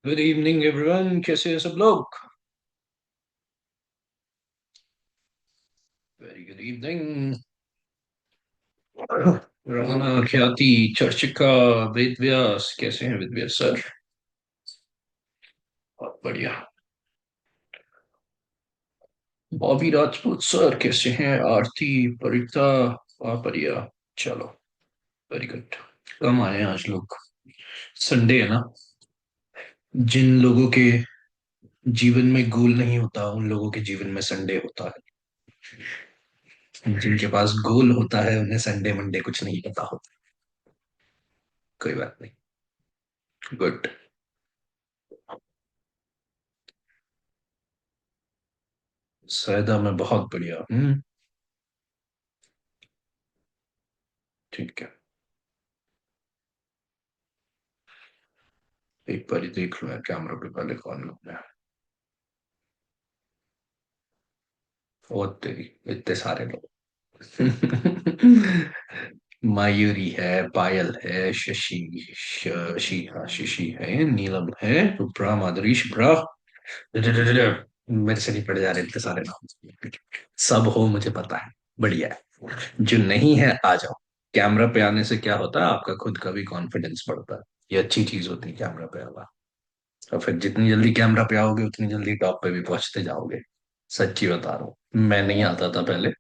Good evening everyone, कैसे हैं सब लोग? Very good evening. राणा ख्याति चर्चिका वेद व्यास, कैसे हैं वेद व्यास सर? बहुत बढ़िया। बॉबी राजपूत सर कैसे हैं? आरती परिता, बहुत बढ़िया। चलो, वेरी गुड। कम आए हैं आज लोग। संडे है ना। जिन लोगों के जीवन में गोल नहीं होता उन लोगों के जीवन में संडे होता है। जिनके पास गोल होता है उन्हें संडे मंडे कुछ नहीं पता होता। कोई बात नहीं। गुड। सैदा में बहुत बढ़िया। ठीक है। एक बार ही देख लो यार, कैमरा पे पहले कौन लोग हैं। बहुत तेरी, इतने सारे लोग। मायूरी है, पायल है, शशि, शशि, हाँ शशि है, नीलम है, रुद्रा, माधुरी, शुभ्रा। मेरे से नहीं पड़ जा रहे इतने सारे नाम। सब हो मुझे पता है। बढ़िया है। जो नहीं है आ जाओ। कैमरा पे आने से क्या होता है, आपका खुद का भी कॉन्फिडेंस बढ़ता है। ये अच्छी चीज होती है कैमरा पे आना। और फिर जितनी जल्दी कैमरा पे आओगे उतनी जल्दी टॉप पे भी पहुंचते जाओगे। सच्ची बता रहा हूँ, मैं नहीं आता था पहले।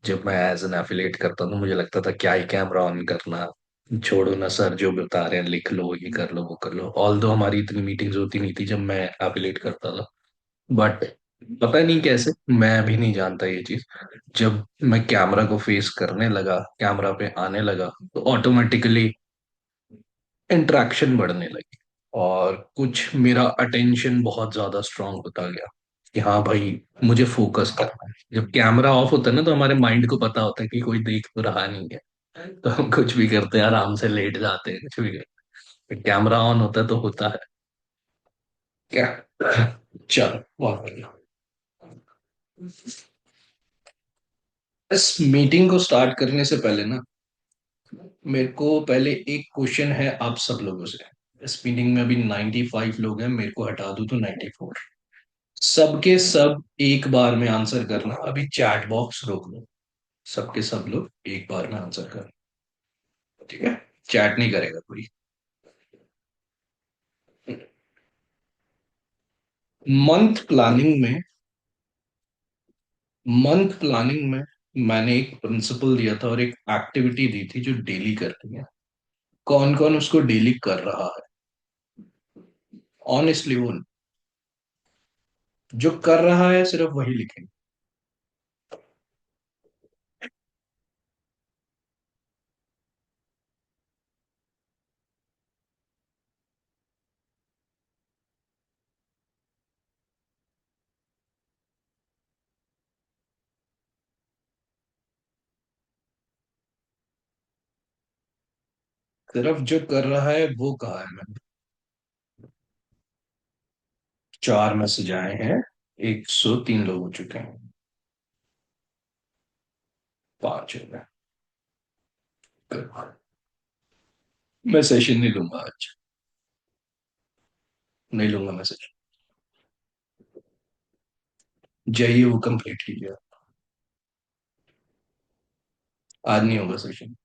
जब मैं एज एन एफिलिएट करता था मुझे लगता था क्या ही कैमरा ऑन करना। छोड़ो ना सर, जो बता रहे हैं लिख लो, ये कर लो वो कर लो। ऑल दो हमारी इतनी मीटिंग्स होती नहीं थी जब मैं एफिलिएट करता था। बट पता नहीं कैसे, मैं भी नहीं जानता ये चीज। जब मैं कैमरा को फेस करने लगा, कैमरा पे आने लगा, तो ऑटोमेटिकली इंटरेक्शन बढ़ने लगी। और कुछ मेरा अटेंशन बहुत ज्यादा स्ट्रांग होता गया कि हाँ भाई, मुझे फोकस करना है। जब कैमरा ऑफ होता है ना तो हमारे माइंड को पता होता है कि कोई देख तो रहा नहीं है, तो हम कुछ भी करते हैं, आराम से लेट जाते हैं, कुछ भी करते हैं। कैमरा ऑन होता है तो होता है क्या। चलो, बहुत बढ़िया। इस मीटिंग को स्टार्ट करने से पहले ना, मेरे को पहले एक क्वेश्चन है आप सब लोगों से। इस मीटिंग में अभी 95 लोग हैं, मेरे को हटा दूं तो 94। सबके सब एक बार में आंसर करना, अभी चैट बॉक्स रोक लो। सबके सब लोग एक बार में आंसर करना। ठीक है। चैट नहीं करेगा कोई। मंथ प्लानिंग में मंथ प्लानिंग में मैंने एक प्रिंसिपल दिया था और एक एक्टिविटी दी थी जो डेली करनी है। कौन कौन उसको डेली कर रहा है? ऑनेस्टली वो जो कर रहा है सिर्फ वही लिखेंगे। सिर्फ जो कर रहा है वो कहा है मैंने। 4 मैसेज आए हैं। 103 लोग हो चुके हैं। 5 हो गए। मैं सेशन नहीं लूंगा आज। नहीं लूंगा मैं सेशन। जाइए वो कंप्लीट कीजिए। आज नहीं होगा सेशन।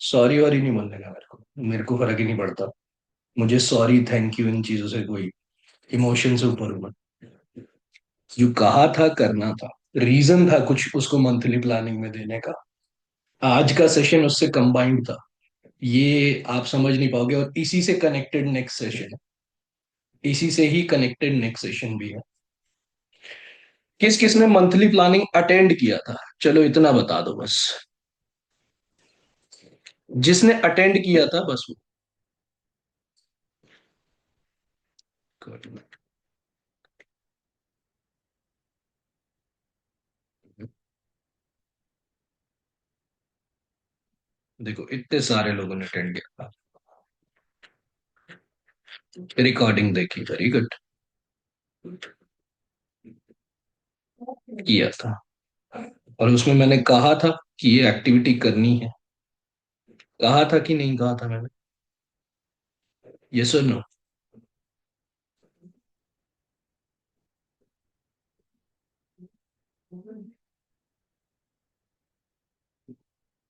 सॉरी वॉरी नहीं बोलने का मेरे को फर्क ही नहीं पड़ता। मुझे सॉरी थैंक यू इन चीजों से कोई इमोशन से ऊपर हूं मैं। जो कहा था करना था, रीजन था कुछ उसको मंथली प्लानिंग में देने का। आज का सेशन उससे कंबाइंड था। ये आप समझ नहीं पाओगे, और इसी से कनेक्टेड नेक्स्ट सेशन है। इसी से ही कनेक्टेड नेक्स्ट सेशन भी है। किस किस ने मंथली प्लानिंग अटेंड किया था? चलो इतना बता दो बस। जिसने अटेंड किया था बस वो। देखो इतने सारे लोगों ने अटेंड किया था। रिकॉर्डिंग देखी, वेरी गुड। किया था। और उसमें मैंने कहा था कि ये एक्टिविटी करनी है? कहा था कि नहीं कहा था मैंने? यस और नो?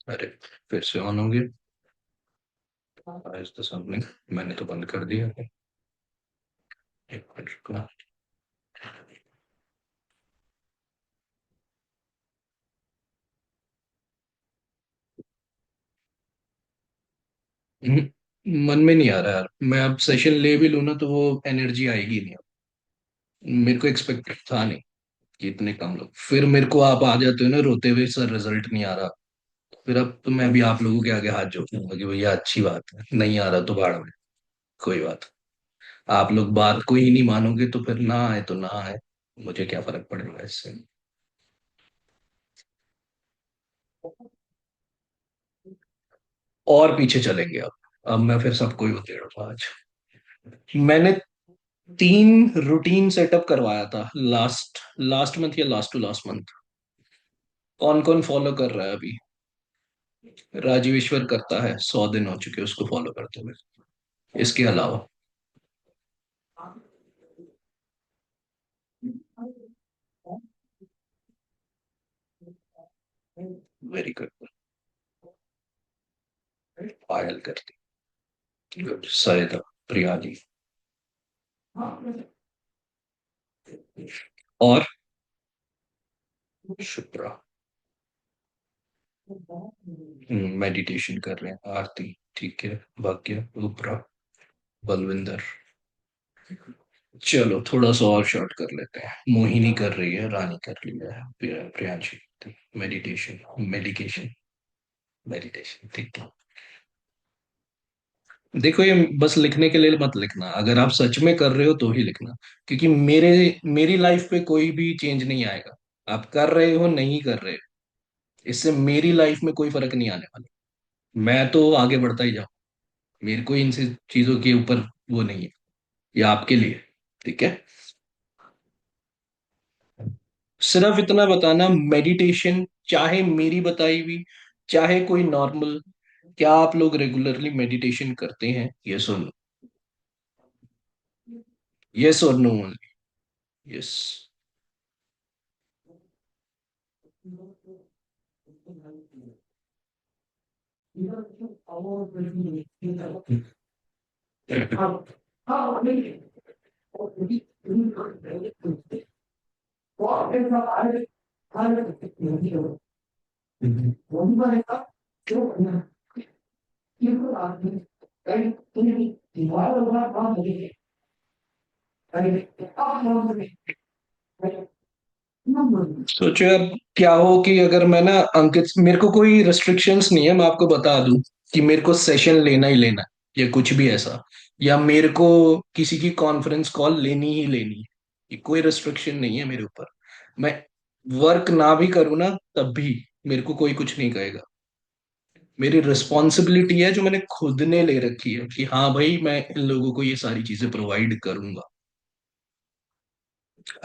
अरे, फिर से ऑन हो गया। आज तो सामने, मैंने तो बंद कर दिया है। एक मिनट रुकना। मन में नहीं आ रहा यार, मैं अब सेशन ले भी लूँ ना तो वो एनर्जी आएगी नहीं अब। मेरे को एक्सपेक्ट था नहीं कि इतने कम लोग, फिर मेरे को आप आ जाते हो ना रोते हुए, सर रिजल्ट नहीं आ रहा। फिर अब तो मैं भी आप लोगों के आगे हाथ जोड़ूंगा कि भैया अच्छी बात है, नहीं आ रहा तो बाढ़ में, कोई बात। आप लोग बात को ही नहीं मानोगे तो फिर ना आए तो ना आए, मुझे क्या फर्क पड़ेगा इससे। और पीछे चलेंगे अब मैं फिर सबको ही उधेड़ूंगा आज। मैंने 3 रूटीन सेटअप करवाया था लास्ट लास्ट मंथ या लास्ट टू लास्ट मंथ। कौन कौन फॉलो कर रहा है अभी? राजीवेश्वर करता है, 100 दिन हो चुके उसको फॉलो करते हुए। इसके अलावा वेरी गुड। पायल करती, गुड। सरिता, प्रियाली, और शुक्रा। मेडिटेशन कर रहे हैं, आरती, ठीक है। भाग्य, उपरा, बलविंदर। चलो थोड़ा सा और शॉर्ट कर लेते हैं। मोहिनी कर रही है, रानी कर रही है, प्रियांशी। मेडिटेशन, मेडिकेशन, मेडिटेशन, ठीक है। देखो ये बस लिखने के लिए मत लिखना, अगर आप सच में कर रहे हो तो ही लिखना। क्योंकि मेरी लाइफ पे कोई भी चेंज नहीं आएगा। आप कर रहे हो नहीं कर रहे हो, इससे मेरी लाइफ में कोई फर्क नहीं आने वाला। मैं तो आगे बढ़ता ही जाऊं, मेरे को इन चीजों के ऊपर वो नहीं है। ये आपके लिए, ठीक है। सिर्फ इतना बताना, मेडिटेशन चाहे मेरी बताई हुई, चाहे कोई नॉर्मल, क्या आप लोग रेगुलरली मेडिटेशन करते हैं? यस और नो? यस और नो ओनली? यस। सोचो यार, क्या हो कि अगर मैं ना अंकित, मेरे को कोई रिस्ट्रिक्शंस नहीं है, मैं आपको बता दूं कि मेरे को सेशन लेना ही लेना है या कुछ भी ऐसा, या मेरे को किसी की कॉन्फ्रेंस कॉल लेनी ही लेनी है, ये कोई रिस्ट्रिक्शन नहीं है मेरे ऊपर। मैं वर्क ना भी करूँ ना तब भी मेरे को कोई कुछ नहीं कहेगा। मेरी रिस्पॉन्सिबिलिटी है जो मैंने खुद ने ले रखी है कि हाँ भाई मैं इन लोगों को ये सारी चीजें प्रोवाइड करूंगा।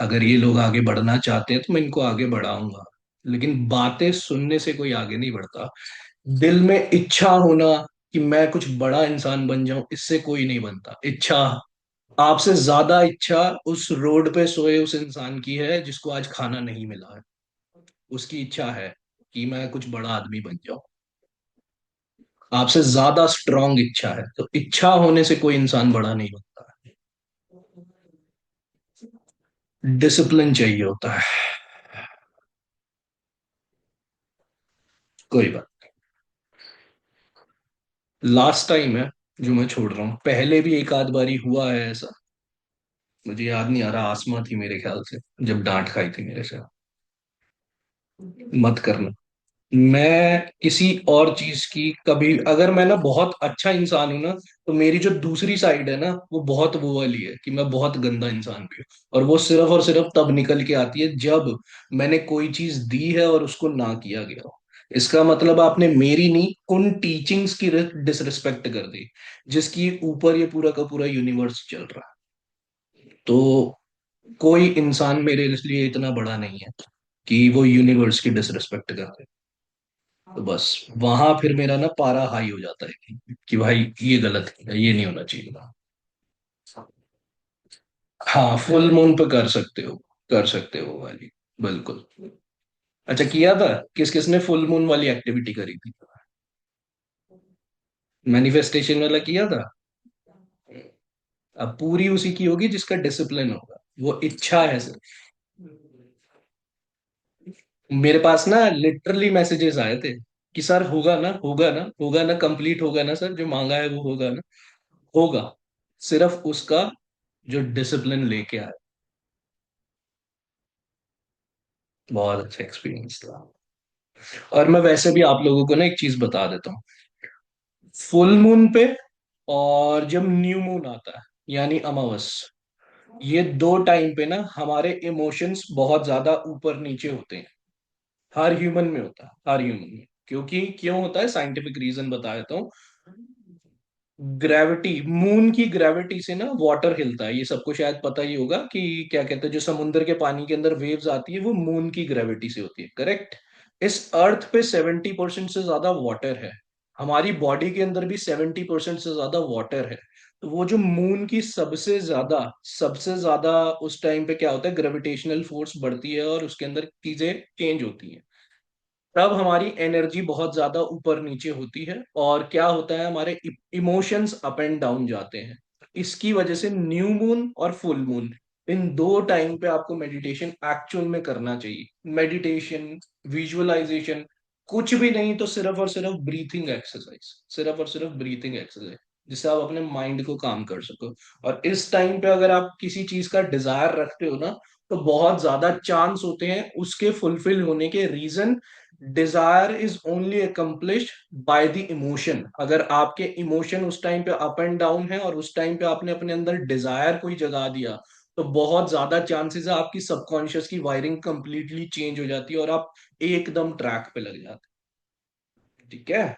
अगर ये लोग आगे बढ़ना चाहते हैं तो मैं इनको आगे बढ़ाऊंगा, लेकिन बातें सुनने से कोई आगे नहीं बढ़ता। दिल में इच्छा होना कि मैं कुछ बड़ा इंसान बन जाऊं, इससे कोई नहीं बनता। इच्छा, आपसे ज्यादा इच्छा उस रोड पे सोए उस इंसान की है जिसको आज खाना नहीं मिला है। उसकी इच्छा है कि मैं कुछ बड़ा आदमी बन जाऊं। आपसे ज्यादा स्ट्रांग इच्छा है, तो इच्छा होने से कोई इंसान बड़ा नहीं बनता। डिसिप्लिन चाहिए होता है। कोई बात। लास्ट टाइम है जो मैं छोड़ रहा हूँ, पहले भी एक आध बारी हुआ है ऐसा। मुझे याद नहीं आ रहा, आसमा थी मेरे ख्याल से, जब डांट खाई थी मेरे से। मत करना। मैं किसी और चीज की कभी, अगर मैं ना बहुत अच्छा इंसान हूं ना, तो मेरी जो दूसरी साइड है ना वो बहुत वो वाली है कि मैं बहुत गंदा इंसान भी हूँ। और सिर्फ तब निकल के आती है जब मैंने कोई चीज दी है और उसको ना किया गया हो। इसका मतलब आपने मेरी नहीं, उन टीचिंग्स की डिसरिस्पेक्ट कर दी जिसकी ऊपर ये पूरा का पूरा यूनिवर्स चल रहा है। तो कोई इंसान मेरे लिए इतना बड़ा नहीं है कि वो यूनिवर्स की डिसरिस्पेक्ट कर दे। तो बस वहां फिर मेरा ना पारा हाई हो जाता है कि भाई ये गलत है, ये नहीं होना चाहिए था। हाँ, फुल मून पे कर सकते हो, कर सकते हो वाली, बिल्कुल। अच्छा, किया था? किस किसने फुल मून वाली एक्टिविटी करी थी? मैनिफेस्टेशन वाला किया था? अब पूरी उसी की होगी जिसका डिसिप्लिन होगा, वो इच्छा है सिर्फ। मेरे पास ना लिटरली मैसेजेस आए थे कि सर होगा ना, होगा ना, होगा ना, कंप्लीट होगा ना सर, जो मांगा है वो होगा ना। होगा, सिर्फ उसका जो डिसिप्लिन लेके आए। बहुत अच्छा एक्सपीरियंस था। और मैं वैसे भी आप लोगों को ना एक चीज बता देता हूँ। फुल मून पे और जब न्यू मून आता है, यानी अमावस, ये दो टाइम पे ना हमारे इमोशंस बहुत ज्यादा ऊपर नीचे होते हैं। हर ह्यूमन में होता है, हर ह्यूमन में। क्योंकि क्यों होता है, साइंटिफिक रीजन बता देता हूँ। ग्रेविटी, मून की ग्रेविटी से ना वाटर हिलता है, ये सबको शायद पता ही होगा कि क्या कहते हैं, जो समुद्र के पानी के अंदर वेव्स आती है वो मून की ग्रेविटी से होती है, करेक्ट। इस अर्थ पे 70% से ज्यादा वाटर है। हमारी बॉडी के अंदर भी 70% से ज्यादा वाटर है। तो वो जो मून की सबसे ज्यादा उस टाइम पे क्या होता है, ग्रेविटेशनल फोर्स बढ़ती है और उसके अंदर चीजें चेंज होती हैं। तब हमारी एनर्जी बहुत ज्यादा ऊपर नीचे होती है और क्या होता है, हमारे इमोशंस अप एंड डाउन जाते हैं। इसकी वजह से न्यू मून और फुल मून, इन दो टाइम पे आपको मेडिटेशन एक्चुअल में करना चाहिए। मेडिटेशन, विजुअलाइजेशन, कुछ भी नहीं तो सिर्फ और सिर्फ ब्रीथिंग एक्सरसाइज, सिर्फ और सिर्फ ब्रीथिंग एक्सरसाइज, जिससे आप अपने माइंड को काम कर सको। और इस टाइम पे अगर आप किसी चीज का डिजायर रखते हो ना, तो बहुत ज्यादा चांस होते हैं उसके फुलफिल होने के। Reason, desire is only accomplished by the emotion. अगर आपके इमोशन उस टाइम पे अप एंड डाउन है और उस टाइम पे आपने अपने अंदर डिजायर कोई जगा दिया, तो बहुत ज्यादा चांसेस है आपकी सबकॉन्शियस की वायरिंग कंप्लीटली चेंज हो जाती है और आप एकदम ट्रैक पे लग जाते हैं। ठीक है।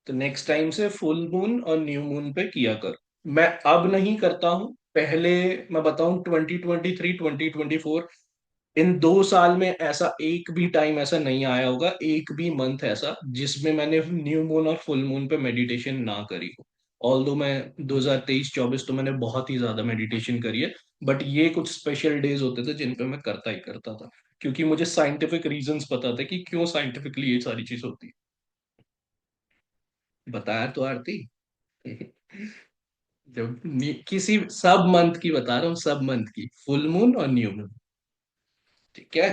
तो नेक्स्ट टाइम से फुल मून और न्यू मून पे किया कर। मैं अब नहीं करता हूं, पहले मैं बताऊं 2023 2024, इन 2 साल में ऐसा एक भी टाइम ऐसा नहीं आया होगा, एक भी मंथ ऐसा जिसमें मैंने न्यू मून और फुल मून पे मेडिटेशन ना करी हो। ऑल्दो मैं 2023-24 तो मैंने बहुत ही ज्यादा मेडिटेशन करी है, बट ये कुछ स्पेशल डेज होते थे जिन पे मैं करता ही करता था, क्योंकि मुझे साइंटिफिक रीजंस पता थे कि क्यों साइंटिफिकली ये सारी चीज होती है। बताया तो आरती। जब किसी सब मंथ की बता रहा हूँ, सब मंथ की, फुल मून और न्यू मून। ठीक है।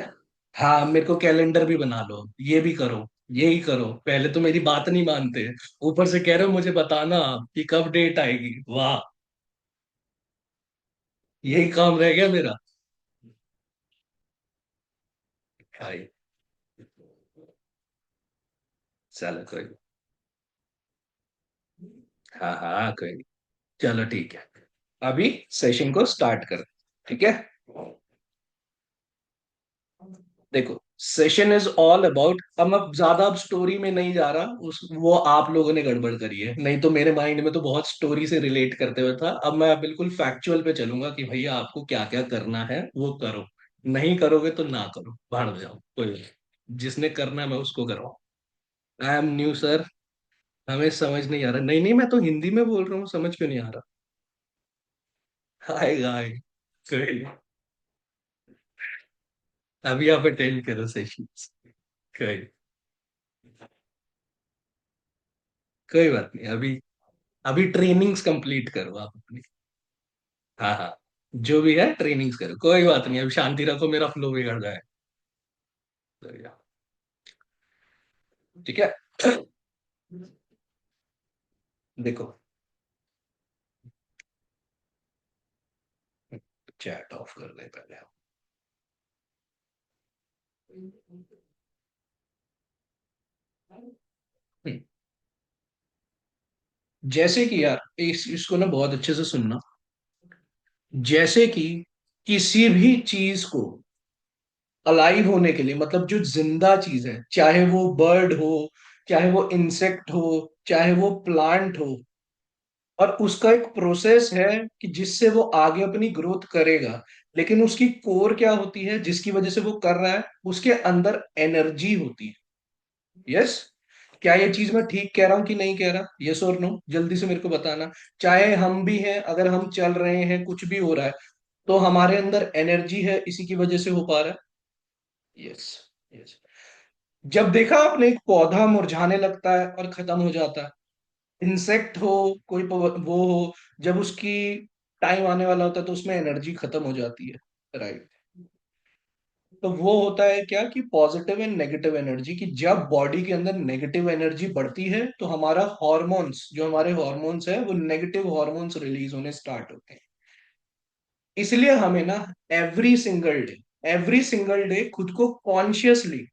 हाँ, मेरे को कैलेंडर भी बना लो, ये भी करो, यही करो। पहले तो मेरी बात नहीं मानते, ऊपर से कह रहे हो मुझे बताना आप कि कब डेट आएगी। वाह, यही काम रह गया मेरा। भाई, चलो कोई। हाँ हाँ, कोई नहीं। चलो ठीक है, अभी सेशन को स्टार्ट कर। ठीक है। देखो, सेशन इज ऑल अबाउट, अब मैं ज्यादा अब स्टोरी में नहीं जा रहा, उस वो आप लोगों ने गड़बड़ करी है, नहीं तो मेरे माइंड में तो बहुत स्टोरी से रिलेट करते हुए था। अब मैं बिल्कुल फैक्चुअल पे चलूंगा कि भैया आपको क्या क्या करना है वो करो, नहीं करोगे तो ना करो, भाड़ में जाओ, कोई नहीं। जिसने करना है मैं उसको करवाऊँ। आई एम न्यू सर, हमें समझ नहीं आ रहा। नहीं नहीं, मैं तो हिंदी में बोल रहा हूँ, समझ क्यों नहीं आ रहा? आएगा आएगा, कोई नहीं। अभी आप अटेंड करो सेशन। कोई, कोई बात नहीं, अभी अभी ट्रेनिंग्स कंप्लीट करो आप अपनी। हाँ हाँ, जो भी है ट्रेनिंग्स करो, कोई बात नहीं, अभी शांति रखो, मेरा फ्लो बिगड़ जाए। तो ठीक है। देखो, चैट ऑफ कर दे पहले। हम्म, जैसे कि यार इसको ना बहुत अच्छे से सुनना। जैसे कि किसी भी चीज को अलाइव होने के लिए, मतलब जो जिंदा चीज है, चाहे वो बर्ड हो, चाहे वो इंसेक्ट हो, चाहे वो प्लांट हो, और उसका एक प्रोसेस है कि जिससे वो आगे अपनी ग्रोथ करेगा। लेकिन उसकी कोर क्या होती है जिसकी वजह से वो कर रहा है, उसके अंदर एनर्जी होती है। यस। क्या ये चीज मैं ठीक कह रहा हूं कि नहीं कह रहा? यस और नो, जल्दी से मेरे को बताना। चाहे हम भी हैं, अगर हम चल रहे हैं, कुछ भी हो रहा है, तो हमारे अंदर एनर्जी है, इसी की वजह से हो पा रहा है। यस। यस। जब देखा आपने एक पौधा मुरझाने लगता है और खत्म हो जाता है, इंसेक्ट हो, कोई वो हो, जब उसकी टाइम आने वाला होता है तो उसमें एनर्जी खत्म हो जाती है, राइट? तो वो होता है क्या कि पॉजिटिव एंड नेगेटिव एनर्जी, की जब बॉडी के अंदर नेगेटिव एनर्जी बढ़ती है तो हमारा हॉर्मोन्स, जो हमारे हॉर्मोन्स है, वो नेगेटिव हॉर्मोन्स रिलीज होने स्टार्ट होते हैं। इसलिए हमें ना एवरी सिंगल डे खुद को कॉन्शियसली,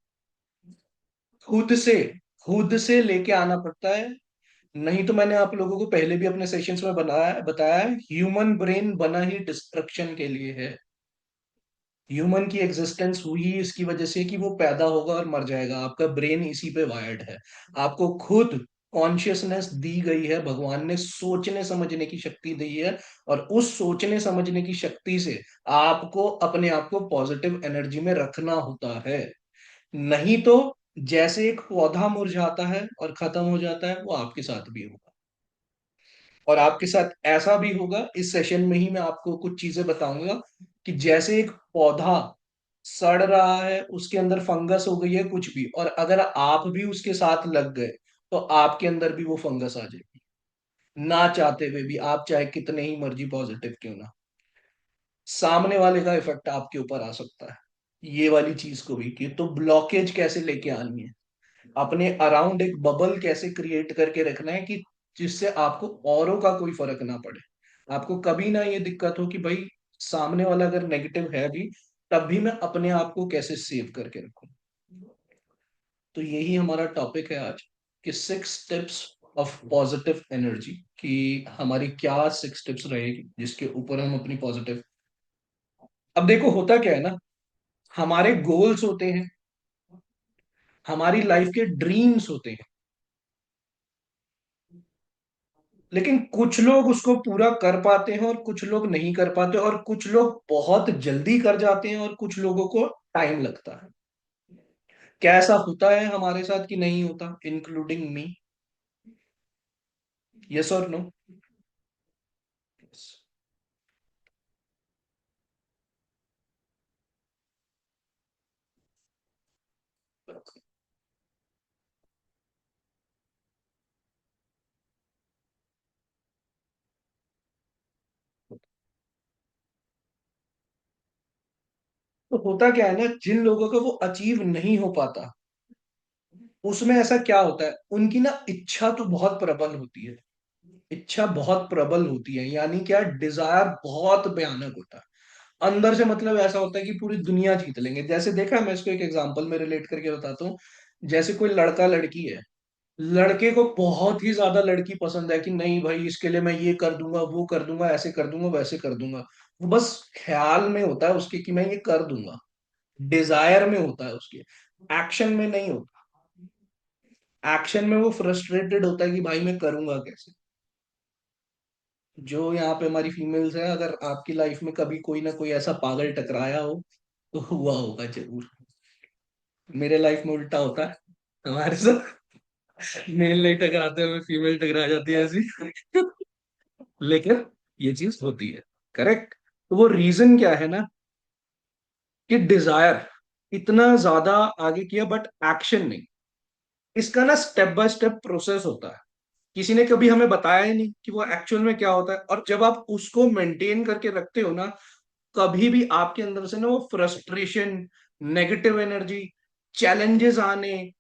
खुद से खुद से लेके आना पड़ता है। नहीं तो मैंने आप लोगों को पहले भी अपने सेशंस में बताया है, ह्यूमन ब्रेन बना ही डिस्ट्रक्शन के लिए है। ह्यूमन की एग्जिस्टेंस हुई ही इसकी वजह से कि वो पैदा होगा और मर जाएगा, आपका ब्रेन इसी पे वायर्ड है। आपको खुद कॉन्शियसनेस दी गई है, भगवान ने सोचने समझने की शक्ति दी है, और उस सोचने समझने की शक्ति से आपको अपने आप को पॉजिटिव एनर्जी में रखना होता है। नहीं तो जैसे एक पौधा मुरझाता है और खत्म हो जाता है, वो आपके साथ भी होगा। और आपके साथ ऐसा भी होगा, इस सेशन में ही मैं आपको कुछ चीजें बताऊंगा कि जैसे एक पौधा सड़ रहा है, उसके अंदर फंगस हो गई है कुछ भी, और अगर आप भी उसके साथ लग गए तो आपके अंदर भी वो फंगस आ जाएगी, ना चाहते हुए भी, आप चाहे कितने ही मर्जी पॉजिटिव क्यों ना। सामने वाले का इफेक्ट आपके ऊपर आ सकता है। ये वाली चीज को भी, कि तो ब्लॉकेज कैसे लेके आनी है, अपने अराउंड एक बबल कैसे क्रिएट करके रखना है कि जिससे आपको औरों का कोई फर्क ना पड़े। आपको कभी ना ये दिक्कत हो कि भाई सामने वाला अगर नेगेटिव है भी, तब भी मैं अपने आप को कैसे सेव करके रखूं। तो यही हमारा टॉपिक है आज, कि 6 टिप्स ऑफ पॉजिटिव एनर्जी, कि हमारी क्या 6 टिप्स रहेगी जिसके ऊपर हम अपनी पॉजिटिव। अब देखो होता क्या है ना, हमारे गोल्स होते हैं, हमारी लाइफ के ड्रीम्स होते हैं, लेकिन कुछ लोग उसको पूरा कर पाते हैं और कुछ लोग नहीं कर पाते, और कुछ लोग बहुत जल्दी कर जाते हैं और कुछ लोगों को टाइम लगता है। क्या ऐसा होता है हमारे साथ कि नहीं होता, इंक्लूडिंग मी? यस और नो? तो होता क्या है ना, जिन लोगों का वो अचीव नहीं हो पाता, उसमें ऐसा क्या होता है, उनकी ना इच्छा तो बहुत प्रबल होती है। इच्छा बहुत प्रबल होती है, यानी क्या, डिजायर बहुत भयानक होता है अंदर से। मतलब ऐसा होता है कि पूरी दुनिया जीत लेंगे। जैसे देखा, मैं इसको एक एग्जांपल में रिलेट करके बताता हूँ। जैसे कोई लड़का लड़की है, लड़के को बहुत ही ज्यादा लड़की पसंद है कि नहीं भाई, इसके लिए मैं ये कर दूंगा, वो कर दूंगा, ऐसे कर दूंगा, वैसे कर दूंगा। वो बस ख्याल में होता है उसके कि मैं ये कर दूंगा, डिजायर में होता है उसके, एक्शन में नहीं होता। एक्शन में वो फ्रस्ट्रेटेड होता है कि भाई मैं करूंगा कैसे। जो यहाँ पे हमारी फीमेल्स है, अगर आपकी लाइफ में कभी कोई ना कोई ऐसा पागल टकराया हो, तो हुआ होगा जरूर। मेरे लाइफ में उल्टा होता है, हमारे साथ मेल नहीं टकराते, हमें फीमेल टकरा जाती है ऐसी। लेकिन ये चीज होती है, करेक्ट। तो वो रीजन क्या है ना, कि डिजायर इतना ज्यादा आगे किया बट एक्शन नहीं। इसका ना स्टेप बाय स्टेप प्रोसेस होता है, किसी ने कभी हमें बताया ही नहीं कि वो एक्चुअल में क्या होता है। और जब आप उसको मेंटेन करके रखते हो ना, कभी भी आपके अंदर से ना वो फ्रस्ट्रेशन, नेगेटिव एनर्जी, चैलेंजेस आने,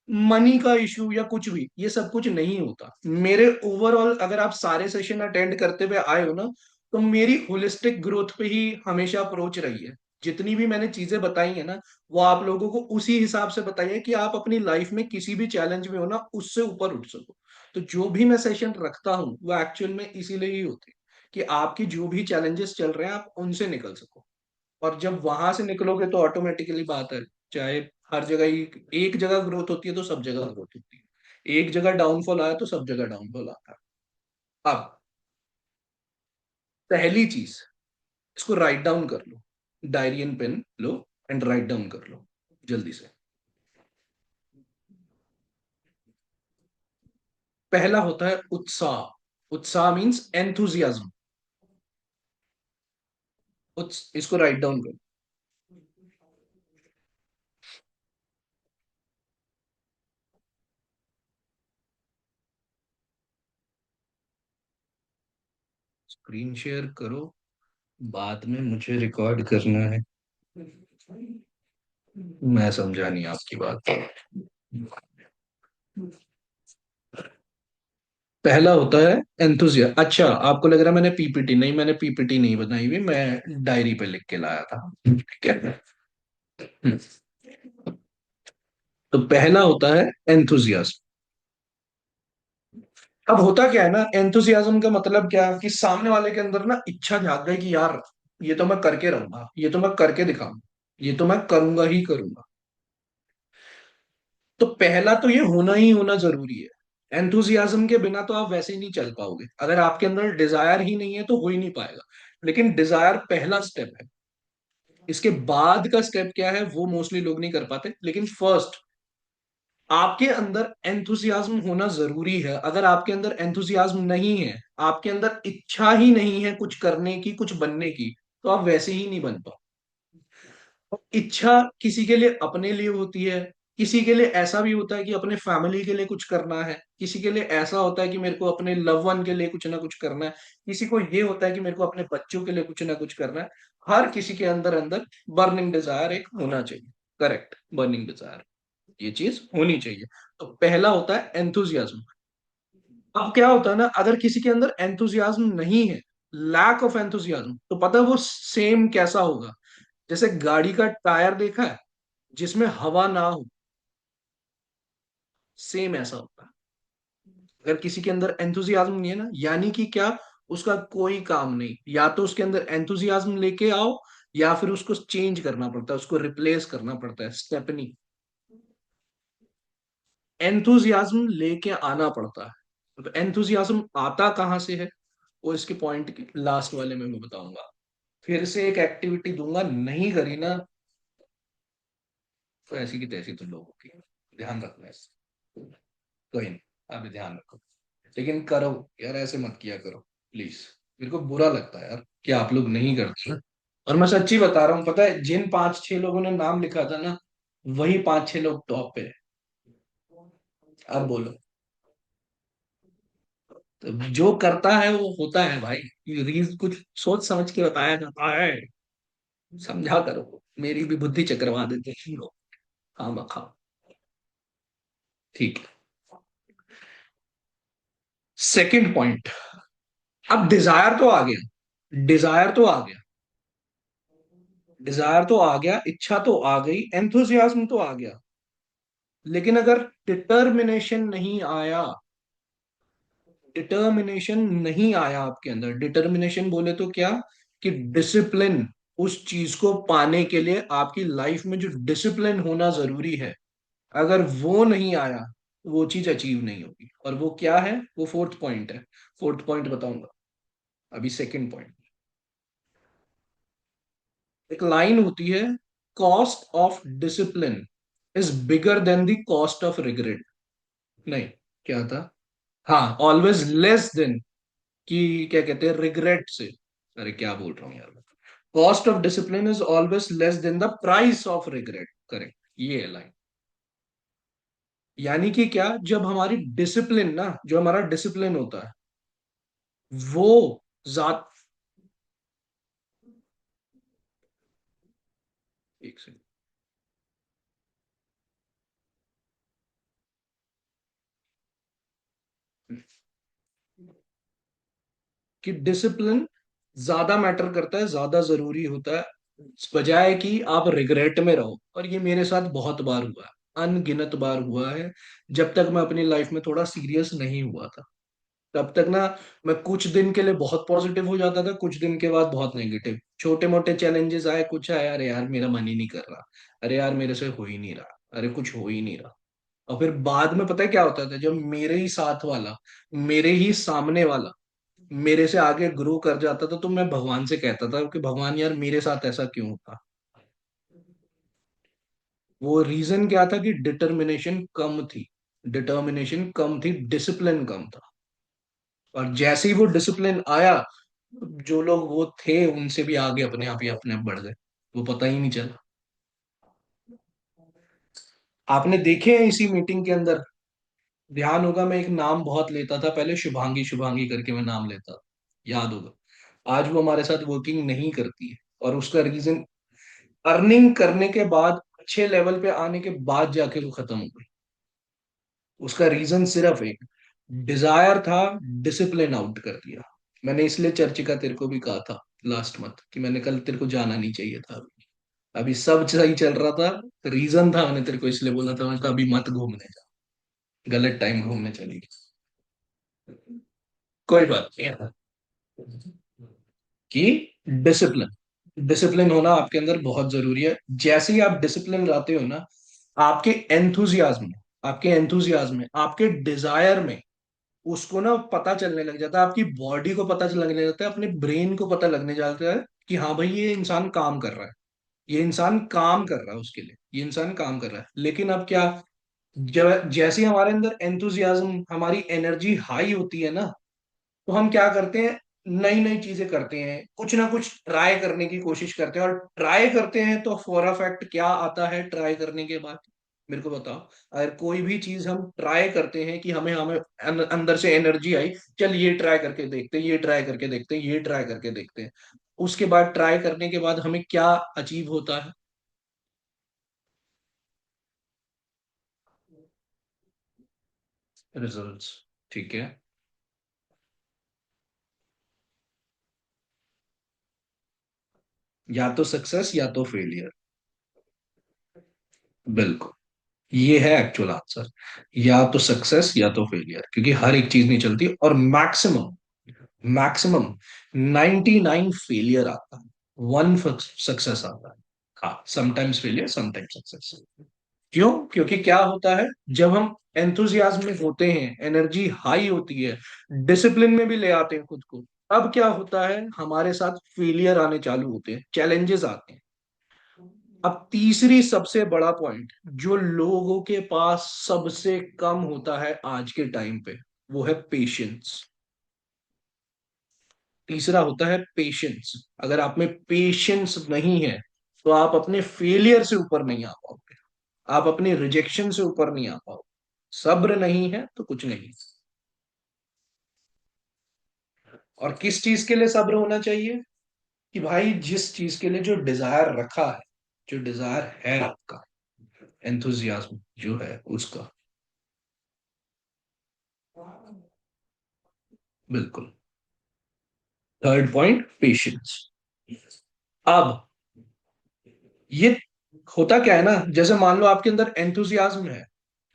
मनी का इशू या कुछ भी, ये सब कुछ नहीं होता। मेरे ओवरऑल अगर आप सारे सेशन अटेंड करते हुए आए हो ना, तो मेरी होलिस्टिक ग्रोथ पे ही हमेशा अप्रोच रही है। जितनी भी मैंने चीजें बताई है ना, वो आप लोगों को उसी हिसाब से बताई है कि आप अपनी लाइफ में किसी भी चैलेंज में हो ना, उससे ऊपर उठ सको। तो जो भी मैं सेशन रखता हूँ वो एक्चुअल में इसीलिए ही होते हैं, कि आपकी जो भी चैलेंजेस चल रहे हैं आप उनसे निकल सको। और जब वहां से निकलोगे तो ऑटोमेटिकली बात है, चाहे हर जगह ही, एक जगह ग्रोथ होती है तो सब जगह ग्रोथ होती है, एक जगह डाउनफॉल आया तो सब जगह डाउनफॉल आता है। अब पहली चीज, इसको राइट डाउन कर लो, डायरी एंड पेन लो, एंड राइट डाउन कर लो जल्दी से। पहला होता है उत्साह। उत्साह मीन्स एंथुजियाज्म। इसको राइट डाउन करो। स्क्रीन शेयर करो, बाद में मुझे रिकॉर्ड करना है। मैं समझा नहीं आपकी बात। पहला होता है एंथुजिया। अच्छा, आपको लग रहा है मैंने पीपीटी, नहीं मैंने पीपीटी नहीं बनाई हुई, मैं डायरी पे लिख के लाया था। ठीक है। हम्म, तो पहला होता है एंथुजियाज्म। अब होता क्या है ना, एंथुजियाज्म का मतलब क्या है कि सामने वाले के अंदर ना इच्छा जाग गई कि यार ये तो मैं करके रहूंगा, ये तो मैं करके दिखाऊंगा, ये तो मैं करूंगा ही करूंगा। तो पहला तो ये होना ही होना जरूरी है। एंथुजियाज्म के बिना तो आप वैसे ही नहीं चल पाओगे। अगर आपके अंदर डिजायर ही नहीं है तो हो ही नहीं पाएगा। लेकिन डिजायर पहला स्टेप है। इसके बाद का स्टेप क्या है वो मोस्टली लोग नहीं कर पाते, लेकिन फर्स्ट आपके अंदर एंथुसियाज्म होना जरूरी है। अगर आपके अंदर एंथुसियाज्म नहीं है, आपके अंदर इच्छा ही नहीं है कुछ करने की, कुछ बनने की, तो आप वैसे ही नहीं बन पाओ। इच्छा किसी के लिए अपने लिए होती है, किसी के लिए ऐसा भी होता है कि अपने फैमिली के लिए कुछ करना है, किसी के लिए ऐसा होता है कि मेरे को अपने लव वन के लिए कुछ ना कुछ करना है, किसी को ये होता है कि मेरे को अपने बच्चों के लिए कुछ ना कुछ करना है। हर किसी के अंदर अंदर बर्निंग डिजायर एक होना चाहिए। करेक्ट, बर्निंग डिजायर, ये चीज होनी चाहिए। तो पहला होता है एंथुजियाज्म। अब क्या होता है ना, अगर किसी के अंदर एंथुजियाज्म नहीं है, लैक ऑफ एंथुजियाज्म, तो पता है वो सेम कैसा होगा? जैसे गाड़ी का टायर देखा है जिसमें हवा ना हो, सेम ऐसा होता है। अगर किसी के अंदर एंथुजियाज्म नहीं है ना, यानी कि क्या, उसका कोई काम नहीं। या तो उसके अंदर एंथुजियाज्म लेके आओ, या फिर उसको चेंज करना पड़ता है, उसको रिप्लेस करना पड़ता है, स्टेपनी। एंथुजियाज्म लेके आना पड़ता है। तो एंथुजियाज्म आता कहाँ से है, वो इसके पॉइंट के लास्ट वाले में मैं बताऊंगा। फिर से एक एक्टिविटी दूंगा, नहीं करी ना तो ऐसी की तैसी तुम लोगों की। ध्यान रखना इससे। कोई नहीं, आप भी ध्यान रखो। लेकिन करो यार, ऐसे मत किया करो प्लीज। मेरे को बुरा लगता है यार कि आप लोग नहीं करते। और मैं सच्ची बता रहा हूँ, पता है जिन 5-6 लोगों ने नाम लिखा था ना, वही 5-6 लोग टॉप पे है। अब बोलो। तो जो करता है वो होता है भाई। रीज कुछ सोच समझ के बताया जाता है। समझा करो, मेरी भी बुद्धि चकरवा देते हैं लोग। हाँ मखा। ठीक है। Second point. अब डिजायर तो आ गया, डिजायर तो आ गया, डिजायर तो आ गया, इच्छा तो आ गई, एंथुजियाज्म तो आ गया। लेकिन अगर डिटर्मिनेशन नहीं आया, डिटर्मिनेशन नहीं आया आपके अंदर, डिटर्मिनेशन बोले तो क्या, कि डिसिप्लिन, उस चीज को पाने के लिए आपकी लाइफ में जो डिसिप्लिन होना जरूरी है, अगर वो नहीं आया, वो चीज अचीव नहीं होगी। और वो क्या है, वो फोर्थ पॉइंट है। फोर्थ पॉइंट बताऊंगा अभी। सेकंड पॉइंट, एक लाइन होती है, cost of discipline is bigger than the cost of regret. नहीं, क्या था, हाँ, ऑलवेज लेस देन, कि क्या कहते हैं, रिग्रेट से। अरे क्या बोल रहा हूँ यार मैं। Cost of discipline is always less than the price of regret. Correct, ये है लाइन। यानी कि क्या, जब हमारी डिसिप्लिन ना, जो हमारा डिसिप्लिन होता है वो जात, एक सेकंड, कि डिसिप्लिन ज्यादा मैटर करता है, ज्यादा जरूरी होता है, बजाय कि आप रिग्रेट में रहो। और ये मेरे साथ बहुत बार हुआ है, अनगिनत बार हुआ है। जब तक मैं अपनी लाइफ में थोड़ा सीरियस नहीं हुआ था, तब तक ना, मैं कुछ दिन के लिए बहुत पॉजिटिव हो जाता था, कुछ दिन के बाद बहुत नेगेटिव। छोटे मोटे चैलेंजेस आए, कुछ आया, अरे यार मेरा मन ही नहीं कर रहा, अरे यार मेरे से हो ही नहीं रहा, अरे कुछ हो ही नहीं रहा। और फिर बाद में पता है क्या होता था, जब मेरे ही साथ वाला, मेरे ही सामने वाला मेरे से आगे ग्रो कर जाता था, तो मैं भगवान से कहता था कि भगवान यार मेरे साथ ऐसा क्यों होता। वो रीजन क्या था, कि डिटर्मिनेशन कम थी। डिटर्मिनेशन कम थी, डिसिप्लिन कम था। और जैसे ही वो डिसिप्लिन आया, जो लोग वो थे उनसे भी आगे अपने आप ही अपने आप बढ़ गए, वो पता ही नहीं चला। आपने देखे हैं इसी मीटिंग के अंदर, ध्यान होगा मैं एक नाम बहुत लेता था पहले, शुभांगी शुभांगी करके मैं नाम लेता था, याद होगा। आज वो हमारे साथ वर्किंग नहीं करती है, और उसका रीजन अर्निंग करने के बाद, अच्छे लेवल पे आने के बाद जाके वो खत्म हो गई। उसका रीजन सिर्फ एक डिजायर था, डिसिप्लिन आउट कर दिया। मैंने इसलिए चर्चिका तेरे को भी कहा था लास्ट मंथ कि मैंने कल तेरे को जाना नहीं चाहिए था। अभी सब सही चल रहा था, रीजन था, मैंने तेरे को इसलिए बोला था, मैंने कहा अभी मत घूमने जा, गलत टाइम घूमने चली गई। कोई बात नहीं है कि डिसिप्लिन, डिसिप्लिन होना आपके अंदर बहुत जरूरी है। जैसे ही आप डिसिप्लिन लाते हो ना, आपके एंथुजियाज्म में, आपके एंथुजियाज्म में, आपके डिजायर में, उसको ना पता चलने लग जाता है, आपकी बॉडी को पता चलने लग जाता है, अपने ब्रेन को पता लगने जाता है कि हाँ भाई ये इंसान काम कर रहा है, ये इंसान काम कर रहा है उसके लिए, ये इंसान काम कर रहा है। लेकिन अब क्या, जब जैसे ही हमारे अंदर एंथुजियाज्म, हमारी एनर्जी हाई होती है ना, तो हम क्या करते हैं, नई नई चीजें करते हैं, कुछ ना कुछ ट्राई करने की कोशिश करते हैं। और ट्राई करते हैं तो फॉर अ फैक्ट क्या आता है ट्राई करने के बाद, मेरे को बताओ। अगर कोई भी चीज हम ट्राई करते हैं कि हमें हमें अंदर से एनर्जी आई, चल ये ट्राई करके देखते हैं, ये ट्राई करके देखते हैं, ये ट्राई करके देखते हैं, उसके बाद ट्राई करने के बाद हमें क्या अचीव होता है? रिजल्ट्स। ठीक है। या तो सक्सेस या तो फेलियर। बिल्कुल, ये है एक्चुअल आंसर। या तो सक्सेस या तो फेलियर, क्योंकि हर एक चीज नहीं चलती, और मैक्सिमम, मैक्सिमम 99 फेलियर आता है, वन सक्सेस आता है। हाँ, समटाइम्स फेलियर समटाइम्स सक्सेस। क्यों? क्योंकि क्या होता है, जब हम एंथुजियाज्म में होते हैं, एनर्जी हाई होती है, डिसिप्लिन में भी ले आते हैं खुद को, अब क्या होता है, हमारे साथ फेलियर आने चालू होते हैं, चैलेंजेस आते हैं। अब तीसरी सबसे बड़ा पॉइंट, जो लोगों के पास सबसे कम होता है आज के टाइम पे, वो है पेशेंस। तीसरा होता है पेशेंस। अगर आप में पेशेंस नहीं है, तो आप अपने फेलियर से ऊपर नहीं आ पाओगे, आप अपने रिजेक्शन से ऊपर नहीं आ पाओगे। सब्र नहीं है तो कुछ नहीं। और किस चीज के लिए सब्र होना चाहिए? कि भाई जिस चीज के लिए जो डिजायर रखा है, जो डिजायर है आपका, एंथुजियाज्म जो है उसका। बिल्कुल। Third point patience. अब ये होता क्या है ना, जैसे मान लो आपके अंदर एंथुजियाज्म है,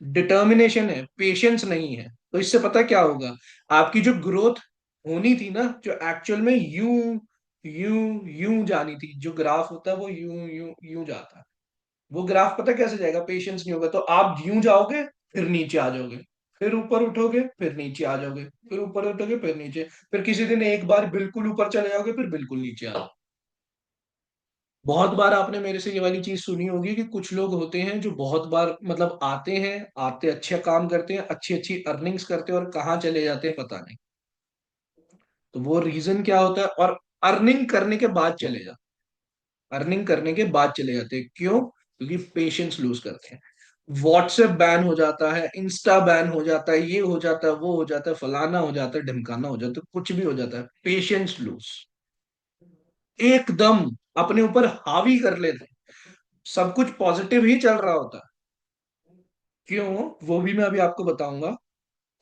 डिटर्मिनेशन है, पेशेंस नहीं है, तो इससे पता क्या होगा, आपकी जो ग्रोथ होनी थी ना, जो एक्चुअल में यूं यूं यूं जानी थी, जो ग्राफ होता है वो यूं यूं यूं जाता है, वो ग्राफ पता कैसे जाएगा, पेशेंस नहीं होगा तो आप यूं जाओगे, फिर नीचे आ जाओगे, फिर ऊपर उठोगे, फिर नीचे आ जाओगे, फिर ऊपर उठोगे, फिर नीचे, फिर किसी दिन एक बार बिल्कुल ऊपर चले जाओगे, फिर बिल्कुल नीचे आ जाओगे। बहुत बार आपने मेरे से ये वाली चीज सुनी होगी कि कुछ लोग होते हैं जो बहुत बार मतलब आते हैं, आते अच्छे काम करते हैं, अच्छी अच्छी अर्निंग्स करते हैं, और कहाँ चले जाते हैं पता नहीं। तो वो रीजन क्या होता है, और अर्निंग करने के बाद चले जाते, अर्निंग करने के बाद चले जाते हैं, क्यों? क्योंकि पेशेंस लूज करते हैं। व्हाट्सएप बैन हो जाता है, इंस्टा बैन हो जाता है, ये हो जाता है, वो हो जाता है, फलाना हो जाता है, ढिमकाना हो जाता है, कुछ भी हो जाता है, पेशेंस लूज, एकदम अपने ऊपर हावी कर लेते हैं, सब कुछ पॉजिटिव ही चल रहा होता है। क्यों? वो भी मैं अभी आपको बताऊंगा।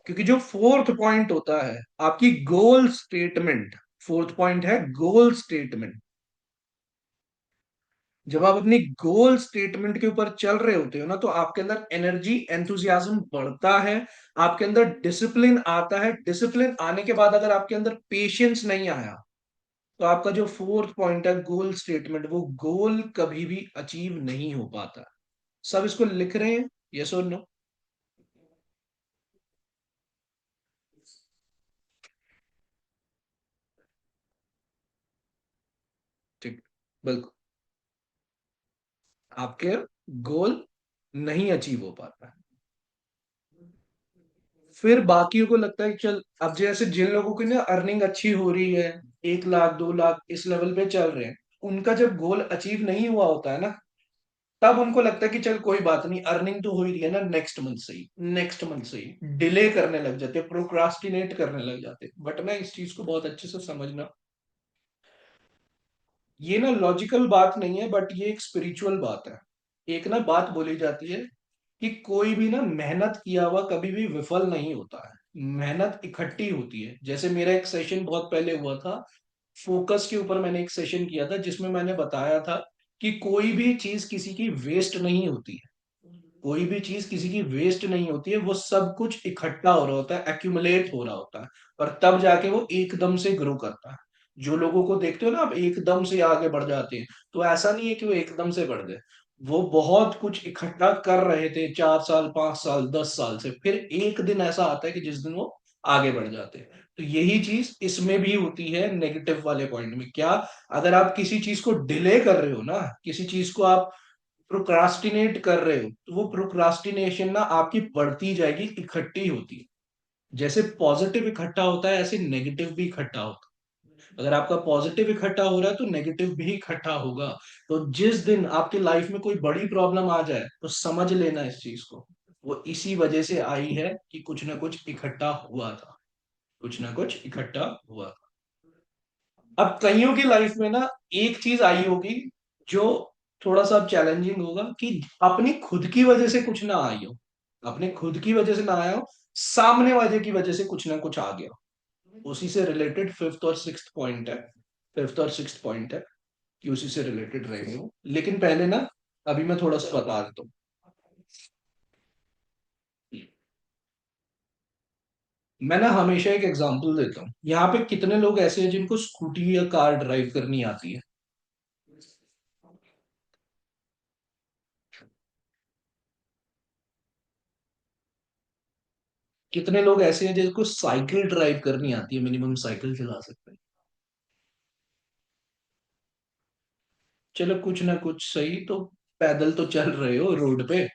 क्योंकि जो फोर्थ पॉइंट होता है, आपकी गोल स्टेटमेंट, फोर्थ पॉइंट है गोल स्टेटमेंट। जब आप अपनी गोल स्टेटमेंट के ऊपर चल रहे होते हो ना, तो आपके अंदर एनर्जी, एंथुजियाज्म बढ़ता है, आपके अंदर डिसिप्लिन आता है। डिसिप्लिन आने के बाद अगर आपके अंदर पेशेंस नहीं आया, तो आपका जो फोर्थ पॉइंट है गोल स्टेटमेंट, वो गोल कभी भी अचीव नहीं हो पाता। सब इसको लिख रहे हैं? यस और नो? ठीक, बिल्कुल। आपके गोल नहीं अचीव हो पाता है। फिर बाकियों को लगता है कि चल, अब जैसे जिन लोगों की ना अर्निंग अच्छी हो रही है, 1 लाख 2 लाख इस लेवल पे चल रहे हैं, उनका जब गोल अचीव नहीं हुआ होता है ना, तब उनको लगता है कि चल कोई बात नहीं, अर्निंग तो हो ही रही है ना, नेक्स्ट मंथ से ही, नेक्स्ट मंथ से ही डिले करने लग जाते, प्रोक्रास्टिनेट करने लग जाते। बट ना इस चीज को बहुत अच्छे से समझना, ये ना लॉजिकल बात नहीं है, बट ये एक स्पिरिचुअल बात है। एक ना बात बोली जाती है कि कोई भी ना मेहनत किया हुआ कभी भी विफल नहीं होता है, मेहनत इकट्ठी होती है। जैसे मेरा एक सेशन बहुत पहले हुआ था, फोकस के ऊपर मैंने एक सेशन किया था, जिसमें मैंने बताया था कि कोई भी चीज किसी की वेस्ट नहीं होती है, कोई भी चीज किसी की वेस्ट नहीं होती है, वो सब कुछ इकट्ठा हो रहा होता है, एक्यूमुलेट हो रहा होता है, और तब जाके वो एकदम से ग्रो करता है। जो लोगों को देखते हो ना आप एकदम से आगे बढ़ जाते हैं, तो ऐसा नहीं है कि वो एकदम से बढ़ गए, वो बहुत कुछ इकट्ठा कर रहे थे 4 साल 5 साल 10 साल से, फिर एक दिन ऐसा आता है कि जिस दिन वो आगे बढ़ जाते हैं। तो यही चीज इसमें भी होती है नेगेटिव वाले पॉइंट में। क्या, अगर आप किसी चीज को डिले कर रहे हो ना, किसी चीज को आप प्रोक्रास्टिनेट कर रहे हो, तो वो प्रोक्रास्टिनेशन ना आपकी बढ़ती जाएगी, इकट्ठी होती है। जैसे पॉजिटिव इकट्ठा होता है, ऐसे नेगेटिव भी इकट्ठा होता है। अगर आपका पॉजिटिव इकट्ठा हो रहा है तो नेगेटिव भी इकट्ठा होगा। तो जिस दिन आपकी लाइफ में कोई बड़ी प्रॉब्लम आ जाए, तो समझ लेना इस चीज को, वो इसी वजह से आई है कि कुछ ना कुछ इकट्ठा हुआ था, कुछ ना कुछ इकट्ठा हुआ था। अब कईयों की लाइफ में ना एक चीज आई होगी जो थोड़ा सा चैलेंजिंग होगा, कि अपनी खुद की वजह से कुछ ना आई हो, अपने खुद की वजह से ना आया हो, सामने वाले की वजह से कुछ ना कुछ आ गया हो। उसी से रिलेटेड फिफ्थ और सिक्स्थ पॉइंट है, फिफ्थ और सिक्स्थ पॉइंट है कि उसी से रिलेटेड रहेंगे वो। लेकिन पहले ना, अभी मैं थोड़ा सा बता देता हूँ। मैं ना हमेशा एक एग्जांपल देता हूँ, यहाँ पे कितने लोग ऐसे हैं जिनको स्कूटी या कार ड्राइव करनी आती है? कितने लोग ऐसे हैं जिनको साइकिल ड्राइव करनी आती है, मिनिमम साइकिल चला सकते हैं? चलो कुछ ना कुछ सही तो, पैदल तो चल रहे हो रोड पे।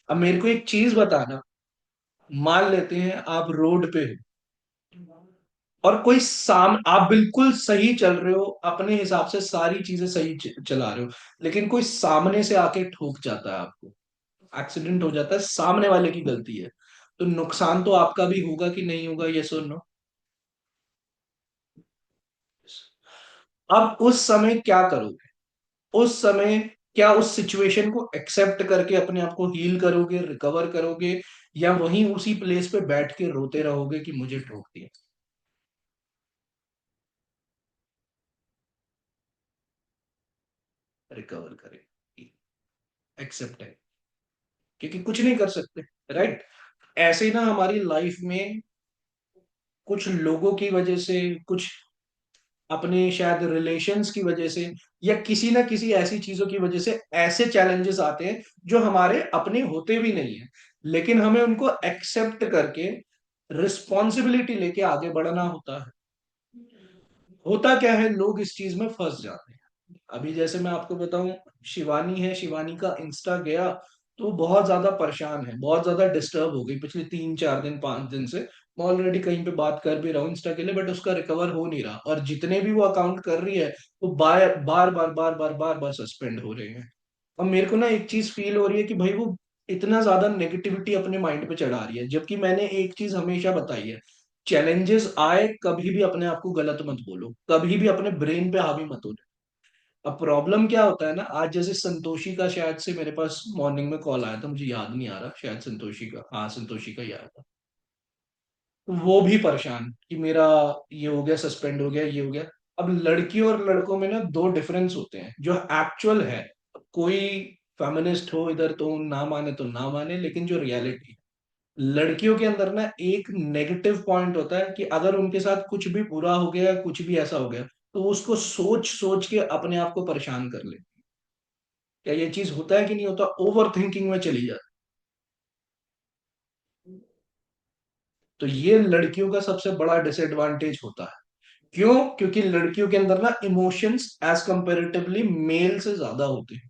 अब मेरे को एक चीज बताना, मान लेते हैं आप रोड पे हो, और कोई आप बिल्कुल सही चल रहे हो, अपने हिसाब से सारी चीजें सही चला रहे हो, लेकिन कोई सामने से आके ठोक जाता है आपको, एक्सीडेंट हो जाता है, सामने वाले की गलती है, तो नुकसान तो आपका भी होगा कि नहीं होगा, ये सुनो। अब उस समय क्या करोगे? उस समय क्या उस सिचुएशन को एक्सेप्ट करके अपने आप को हील करोगे, रिकवर करोगे, या वहीं उसी प्लेस पे बैठ के रोते रहोगे कि मुझे ठोक दिया? रिकवर करें, एक्सेप्ट है, क्योंकि कुछ नहीं कर सकते, राइट? ऐसे ही ना हमारी लाइफ में कुछ लोगों की वजह से, कुछ अपने शायद रिलेशंस की वजह से, या किसी ना किसी ऐसी चीजों की वजह से ऐसे चैलेंजेस आते हैं जो हमारे अपने होते भी नहीं है, लेकिन हमें उनको एक्सेप्ट करके रिस्पॉन्सिबिलिटी लेके आगे बढ़ना होता है। होता क्या है, लोग इस चीज में फंस जाते हैं। अभी जैसे मैं आपको बताऊं, शिवानी है, शिवानी का इंस्टा गया, तो बहुत ज्यादा परेशान है, बहुत ज्यादा डिस्टर्ब हो गई पिछले 3 4 दिन 5 दिन से। मैं ऑलरेडी कहीं पे बात कर भी रहा हूँ इंस्टा के लिए, बट उसका रिकवर हो नहीं रहा, और जितने भी वो अकाउंट कर रही है, वो बार बार सस्पेंड हो रहे हैं। अब मेरे को ना एक चीज फील हो रही है कि भाई वो इतना ज्यादा नेगेटिविटी अपने माइंड पे चढ़ा रही है, जबकि मैंने एक चीज हमेशा बताई है, चैलेंजेस आए कभी भी अपने आप को गलत मत बोलो, कभी भी अपने ब्रेन पे हावी मत हो। अब प्रॉब्लम क्या होता है ना, आज जैसे संतोषी का शायद से मेरे पास मॉर्निंग में कॉल आया था, मुझे याद नहीं आ रहा, शायद संतोषी का, हाँ संतोषी का ही आया था। तो वो भी परेशान कि मेरा ये हो गया, सस्पेंड हो गया, ये हो गया। अब लड़कियों और लड़कों में ना दो डिफरेंस होते हैं जो एक्चुअल है। कोई फेमिनिस्ट हो इधर तो ना माने तो ना माने, लेकिन जो रियलिटी, लड़कियों के अंदर ना एक नेगेटिव पॉइंट होता है कि अगर उनके साथ कुछ भी बुरा हो गया, कुछ भी ऐसा हो गया, तो वो उसको सोच सोच के अपने आप को परेशान कर ले। क्या ये चीज होता है कि नहीं होता? ओवर थिंकिंग में चली जाती। तो ये लड़कियों का सबसे बड़ा डिसएडवांटेज होता है। क्यों? क्योंकि लड़कियों के अंदर ना इमोशंस एज कंपेरेटिवली मेल से ज्यादा होते हैं,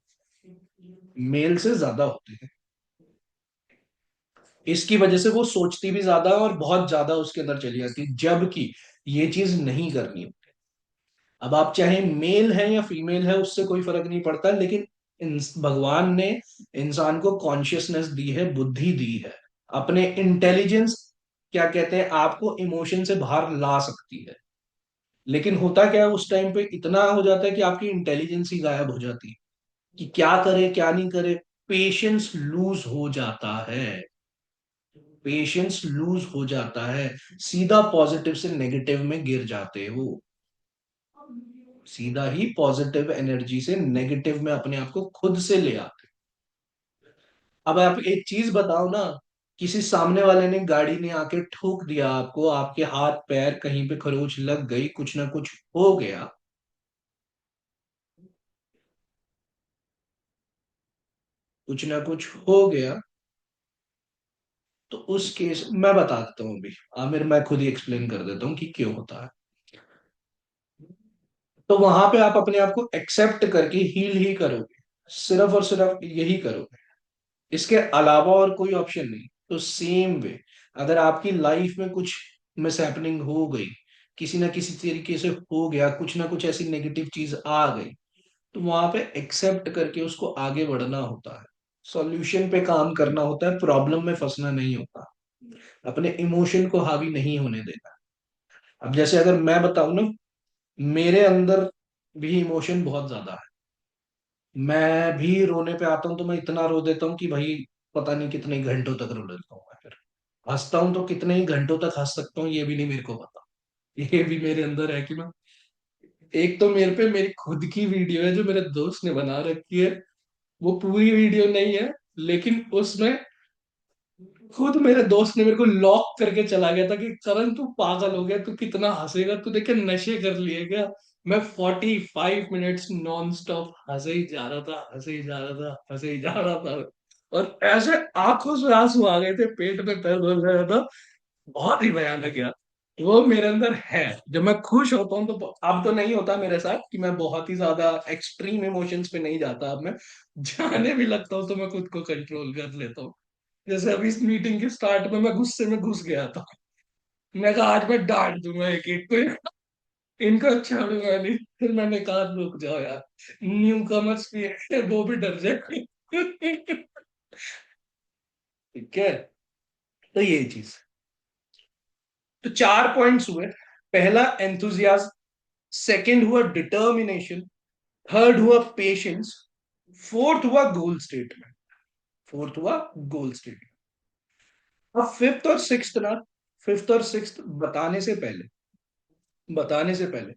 मेल से ज्यादा होते हैं। इसकी वजह से वो सोचती भी ज्यादा है और बहुत ज्यादा उसके अंदर चली जाती है, जबकि ये चीज नहीं करनी। अब आप चाहे मेल है या फीमेल है उससे कोई फर्क नहीं पड़ता, लेकिन भगवान ने इंसान को कॉन्शियसनेस दी है, बुद्धि दी है, अपने इंटेलिजेंस, क्या कहते हैं, आपको इमोशन से बाहर ला सकती है। लेकिन होता क्या है, उस टाइम पे इतना हो जाता है कि आपकी इंटेलिजेंस ही गायब हो जाती है कि क्या करे क्या नहीं करे। पेशेंस लूज हो जाता है, पेशेंस लूज हो जाता है, सीधा पॉजिटिव से नेगेटिव में गिर जाते हो, सीधा ही पॉजिटिव एनर्जी से नेगेटिव में अपने आप को खुद से ले आते। अब आप एक चीज बताओ ना, किसी सामने वाले ने गाड़ी ने आके ठोक दिया आपको, आपके हाथ पैर कहीं पे खरोच लग गई, कुछ ना कुछ हो गया, कुछ ना कुछ हो गया, तो उस केस मैं बता देता हूँ अभी, आमिर मैं खुद ही एक्सप्लेन कर देता हूँ कि क्यों होता है। तो वहां पे आप अपने आप को एक्सेप्ट करके हील ही करोगे, सिर्फ और सिर्फ यही करोगे, इसके अलावा और कोई ऑप्शन नहीं। तो सेम वे, अगर आपकी लाइफ में कुछ मिस हैपनिंग हो गई, किसी ना किसी तरीके से हो गया, कुछ ना कुछ ऐसी नेगेटिव चीज आ गई, तो वहां पे एक्सेप्ट करके उसको आगे बढ़ना होता है, सॉल्यूशन पे काम करना होता है, प्रॉब्लम में फंसना नहीं होता, अपने इमोशन को हावी नहीं होने देना। अब जैसे अगर मैं बताऊं ना, मेरे अंदर भी इमोशन बहुत ज्यादा है, मैं भी रोने पे आता हूँ तो मैं इतना रो देता हूँ कि भाई पता नहीं कितने घंटों तक रो लेता हूँ मैं, फिर हंसता हूँ तो कितने ही घंटों तक हंस सकता हूँ ये भी नहीं मेरे को पता। ये भी मेरे अंदर है कि मैं, एक तो मेरे पे मेरी खुद की वीडियो है जो मेरे दोस्त ने बना रखी है, वो पूरी वीडियो नहीं है, लेकिन उसमें खुद मेरे दोस्त ने मेरे को लॉक करके चला गया था कि करण तू पागल हो गया, तू कितना हंसेगा, तू देखे नशे कर लिए क्या। मैं 45 मिनट्स नॉन स्टॉप हंसे ही जा रहा था, हंसे ही जा रहा था, हंसे ही जा रहा था, और ऐसे आंखों से आंसू आ गए थे, पेट में दर्द हो रहा था, बहुत ही भयानक यार। वो मेरे अंदर है, जब मैं खुश होता हूँ तो, अब तो नहीं होता मेरे साथ कि मैं बहुत ही ज्यादा एक्सट्रीम इमोशंस पे नहीं जाता, अब मैं जाने भी लगता हूँ तो मैं खुद को कंट्रोल कर लेता हूँ। जैसे अभी इस मीटिंग के स्टार्ट में मैं गुस्से में घुस गया था, मैं कहा आज मैं डांट दूंगा एक एक को, इनको छोड़ूंगा नहीं, फिर मैंने कहा रुक जाओ यार, न्यू कमर्स भी है, वो भी डर जाए। ठीक है, तो ये चीज, तो 4 पॉइंट्स हुए। पहला एंथुजियाज्म, सेकंड हुआ डिटर्मिनेशन, थर्ड हुआ पेशेंस, फोर्थ हुआ गोल स्टेटमेंट, फोर्थ हुआ गोल स्टेटमेंट। अब फिफ्थ और सिक्स्थ ना, फिफ्थ और सिक्स्थ बताने से पहले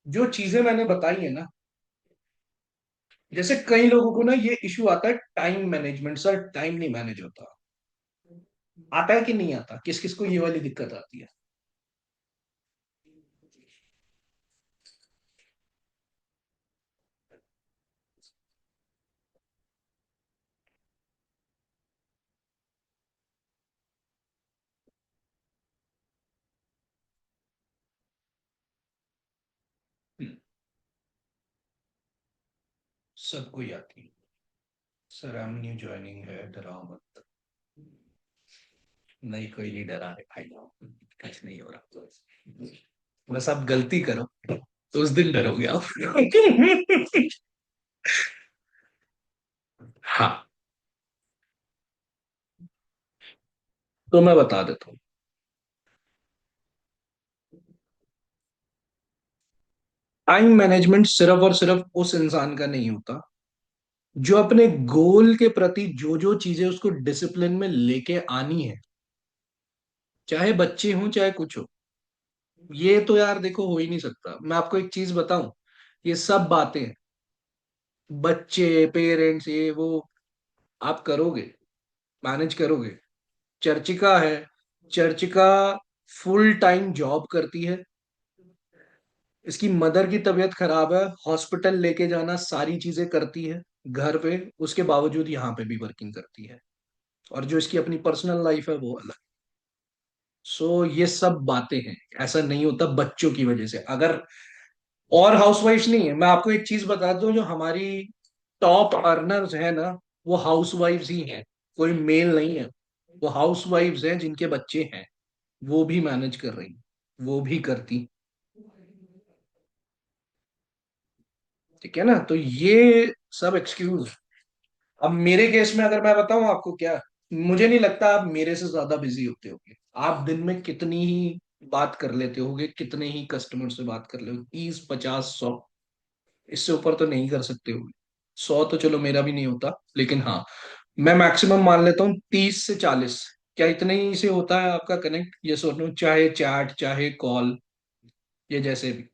जो चीजें मैंने बताई है ना, जैसे कई लोगों को ना ये इशू आता है टाइम मैनेजमेंट, सर टाइम नहीं मैनेज होता, आता है कि नहीं आता, किस किस को ये वाली दिक्कत आती है। हम्म, सबको ही आती है। सर हम न्यू ज्वाइनिंग है, डराओ मत। नहीं कोई नहीं डरा रहे भाई, कुछ नहीं हो रहा, बस आप गलती करो तो उस दिन डरोगे आप। हाँ, तो मैं बता देता हूँ, टाइम मैनेजमेंट सिर्फ और सिर्फ उस इंसान का नहीं होता जो अपने गोल के प्रति जो जो चीजें उसको डिसिप्लिन में लेके आनी है, चाहे बच्चे हों चाहे कुछ हो, ये तो यार देखो हो ही नहीं सकता। मैं आपको एक चीज बताऊं, ये सब बातें, बच्चे पेरेंट्स ये वो, आप करोगे, मैनेज करोगे। चर्चिका है, चर्चिका फुल टाइम जॉब करती है, इसकी मदर की तबीयत खराब है, हॉस्पिटल लेके जाना सारी चीजें करती है घर पे, उसके बावजूद यहाँ पे भी वर्किंग करती है, और जो इसकी अपनी पर्सनल लाइफ है वो अलग। सो ये सब बातें हैं, ऐसा नहीं होता बच्चों की वजह से। अगर और हाउसवाइफ नहीं है, मैं आपको एक चीज बता दूं, जो हमारी टॉप अर्नर्स है ना, वो हाउसवाइफ्स ही हैं, कोई मेल नहीं है। वो हाउस वाइफ्स हैं जिनके बच्चे हैं, वो भी मैनेज कर रही, वो भी करती। ठीक है ना, तो ये सब एक्सक्यूज। अब मेरे केस में अगर मैं बताऊं आपको क्या, मुझे नहीं लगता आप मेरे से ज्यादा बिजी होते होगे। आप दिन में कितनी ही बात कर लेते होगे, कितने ही कस्टमर से बात कर ले, 30, 50, 100, इससे ऊपर तो नहीं कर सकते होगे। 100 तो चलो मेरा भी नहीं होता, लेकिन हाँ, मैं मैक्सिमम मान लेता हूँ 30 से 40। क्या इतने ही से होता है आपका कनेक्ट, ये सोच लो, चाहे चैट चाहे कॉल, ये जैसे भी।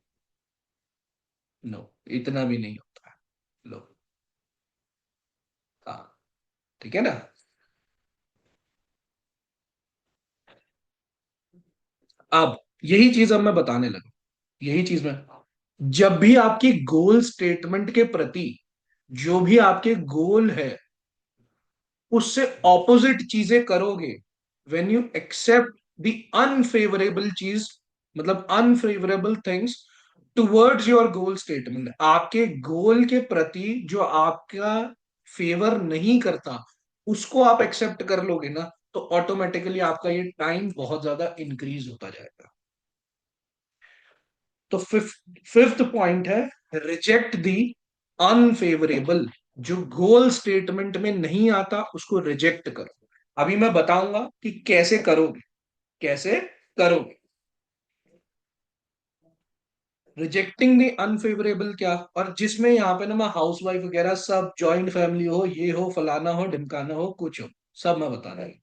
नो, इतना भी नहीं होता है। लो। हाँ। ठीक है ना। अब यही चीज अब मैं बताने लगा, यही चीज मैं, जब भी आपकी गोल स्टेटमेंट के प्रति, जो भी आपके गोल है, उससे ऑपोजिट चीजें करोगे, when you accept the unfavourable चीज, मतलब unfavourable things towards your goal statement, आपके गोल के प्रति जो आपका फेवर नहीं करता, उसको आप एक्सेप्ट कर लोगे ना, तो ऑटोमेटिकली आपका ये टाइम बहुत ज्यादा इंक्रीज होता जाएगा। तो फिफ्थ पॉइंट है, रिजेक्ट दी अनफेवरेबल। जो गोल स्टेटमेंट में नहीं आता उसको रिजेक्ट करो। अभी मैं बताऊंगा कि कैसे करोगे, कैसे करोगे। रिजेक्टिंग दी अनफेवरेबल क्या, और जिसमें यहाँ पे ना मैं हाउस वाइफ वगैरह सब, जॉइंट फैमिली हो, ये हो, फलाना हो, ढिमकाना हो, कुछ हो, सब मैं बता रहा हूँ।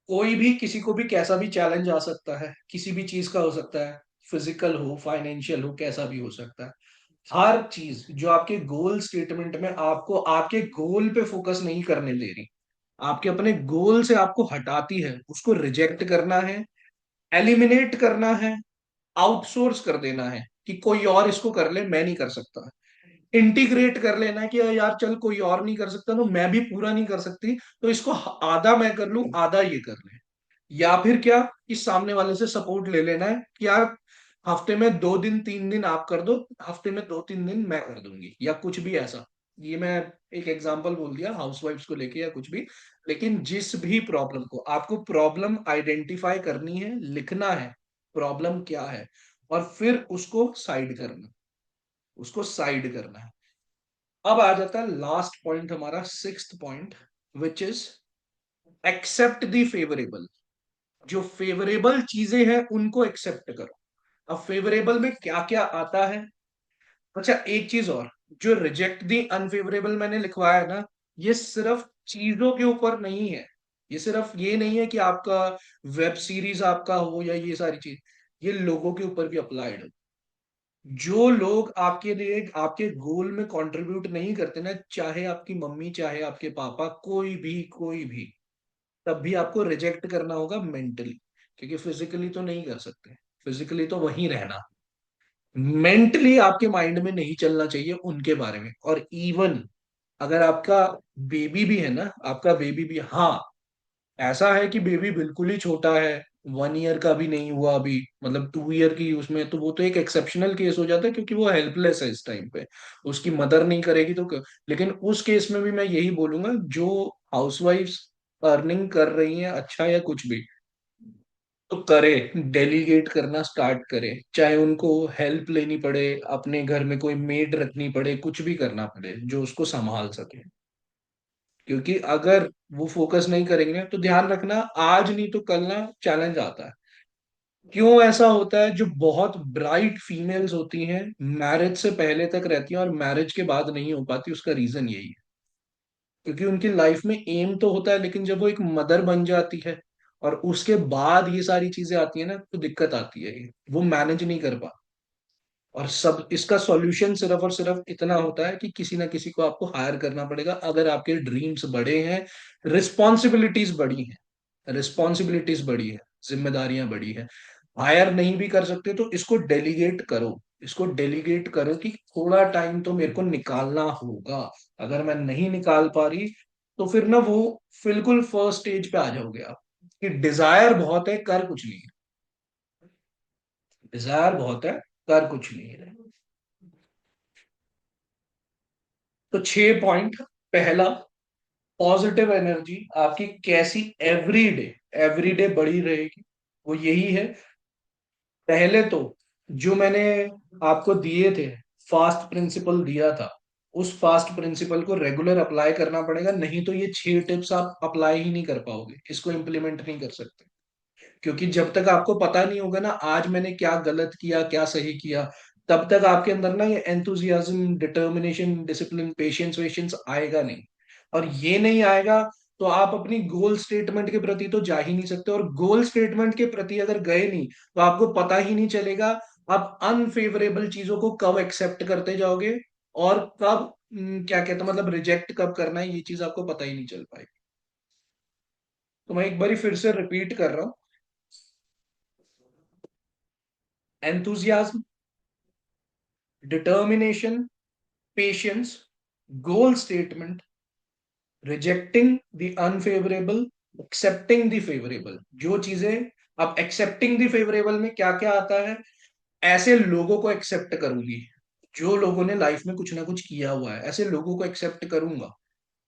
कोई भी किसी को भी कैसा भी चैलेंज आ सकता है, किसी भी चीज का हो सकता है, फिजिकल हो, फाइनेंशियल हो, कैसा भी हो सकता है। हर चीज जो आपके गोल स्टेटमेंट में आपको आपके गोल पे फोकस नहीं करने दे रही, आपके अपने गोल से आपको हटाती है, उसको रिजेक्ट करना है, एलिमिनेट करना है, आउटसोर्स कर देना है कि कोई और इसको कर ले, मैं नहीं कर सकता। इंटीग्रेट कर लेना है कि यार चल कोई और नहीं कर सकता तो मैं भी पूरा नहीं कर सकती, तो इसको आधा मैं कर लूं, आधा ये कर ले। या फिर क्या, कि सामने वाले से सपोर्ट ले लेना है कि यार हफ्ते में 2 दिन 3 दिन आप कर दो, हफ्ते में 2 3 दिन मैं कर दूंगी, या कुछ भी ऐसा। ये मैं एक एग्जांपल बोल दिया हाउसवाइफ्स को लेके या कुछ भी। लेकिन जिस भी प्रॉब्लम को, आपको प्रॉब्लम आइडेंटिफाई करनी है, लिखना है प्रॉब्लम क्या है, और फिर उसको साइड करना, उसको साइड करना है। अब आ जाता है लास्ट पॉइंट हमारा, sixth point, which is accept the favourable. जो फेवरेबल चीजें हैं उनको एक्सेप्ट करो। अब फेवरेबल में क्या क्या आता है। अच्छा, एक चीज और, जो रिजेक्ट दी अनफेवरेबल मैंने लिखवाया है ना, ये सिर्फ चीजों के ऊपर नहीं है, ये सिर्फ ये नहीं है कि आपका वेब सीरीज आपका हो या ये सारी चीज, ये लोगों के ऊपर भी अप्लाइड है। जो लोग आपके लिए आपके गोल में कंट्रीब्यूट नहीं करते ना, चाहे आपकी मम्मी चाहे आपके पापा, कोई भी, तब भी आपको रिजेक्ट करना होगा मेंटली, क्योंकि फिजिकली तो नहीं कर सकते, फिजिकली तो वहीं रहना, मेंटली आपके माइंड में नहीं चलना चाहिए उनके बारे में। और इवन अगर आपका बेबी भी है ना, आपका बेबी भी, हाँ, ऐसा है कि बेबी बिल्कुल ही छोटा है, 1 ईयर का भी नहीं हुआ अभी, मतलब 2 ईयर की उसमें, तो वो तो एक एक्सेप्शनल केस हो जाता है क्योंकि वो हेल्पलेस है इस टाइम पे, उसकी मदर नहीं करेगी तो लेकिन उस केस में भी मैं यही बोलूंगा, जो हाउसवाइफ्स अर्निंग कर रही हैं अच्छा या कुछ भी, तो करे, डेलीगेट करना स्टार्ट करे, चाहे उनको हेल्प लेनी पड़े, अपने घर में कोई मेड रखनी पड़े, कुछ भी करना पड़े जो उसको संभाल सके। क्योंकि अगर वो फोकस नहीं करेंगे ना, तो ध्यान रखना, आज नहीं तो कल ना चैलेंज आता है। क्यों ऐसा होता है, जो बहुत ब्राइट फीमेल्स होती हैं मैरिज से पहले तक रहती हैं और मैरिज के बाद नहीं हो पाती, उसका रीजन यही है। क्योंकि उनकी लाइफ में एम तो होता है, लेकिन जब वो एक मदर बन जाती है और उसके बाद ये सारी चीजें आती है ना, तो दिक्कत आती है, वो मैनेज नहीं कर पा। और सब इसका सॉल्यूशन सिर्फ और सिर्फ इतना होता है कि किसी ना किसी को आपको हायर करना पड़ेगा, अगर आपके ड्रीम्स बड़े हैं, रिस्पॉन्सिबिलिटीज बड़ी हैं, रिस्पॉन्सिबिलिटीज बड़ी है, जिम्मेदारियां बड़ी है। हायर नहीं भी कर सकते तो इसको डेलीगेट करो, इसको डेलीगेट करो कि थोड़ा टाइम तो मेरे को निकालना होगा। अगर मैं नहीं निकाल पा रही, तो फिर ना वो बिल्कुल फर्स्ट स्टेज पे आ जाओगे आप, कि डिजायर बहुत है, कर कुछ नहीं है, डिजायर बहुत है, कर कुछ नहीं है। तो 6 पॉइंट। पहला, पॉजिटिव एनर्जी आपकी कैसी एवरी डे बढ़ी रहेगी, वो यही है। पहले तो जो मैंने आपको दिए थे, फास्ट प्रिंसिपल दिया था, उस फास्ट प्रिंसिपल को रेगुलर अप्लाई करना पड़ेगा, नहीं तो ये 6 टिप्स आप अप्लाई ही नहीं कर पाओगे, इसको इम्प्लीमेंट नहीं कर सकते। क्योंकि जब तक आपको पता नहीं होगा ना आज मैंने क्या गलत किया क्या सही किया, तब तक आपके अंदर ना ये एंथुजियाज्म, डिटर्मिनेशन, डिसिप्लिन, पेशेंस वेशेंस आएगा नहीं। और ये नहीं आएगा तो आप अपनी गोल स्टेटमेंट के प्रति तो जा ही नहीं सकते, और गोल स्टेटमेंट के प्रति अगर गए नहीं तो आपको पता ही नहीं चलेगा आप अनफेवरेबल चीजों को कब एक्सेप्ट करते जाओगे, और कब क्या कहते हैं मतलब रिजेक्ट कब करना है, ये चीज आपको पता ही नहीं चल पाएगी। तो मैं एक बारी फिर से रिपीट कर रहा हूँ। Enthusiasm, determination, patience, goal statement, rejecting the unfavourable, accepting the favourable. जो चीजें, अब एक्सेप्टिंग द फेवरेबल में क्या क्या आता है, ऐसे लोगों को एक्सेप्ट करूंगी जो लोगों ने लाइफ में कुछ ना कुछ किया हुआ है, ऐसे लोगों को एक्सेप्ट करूंगा।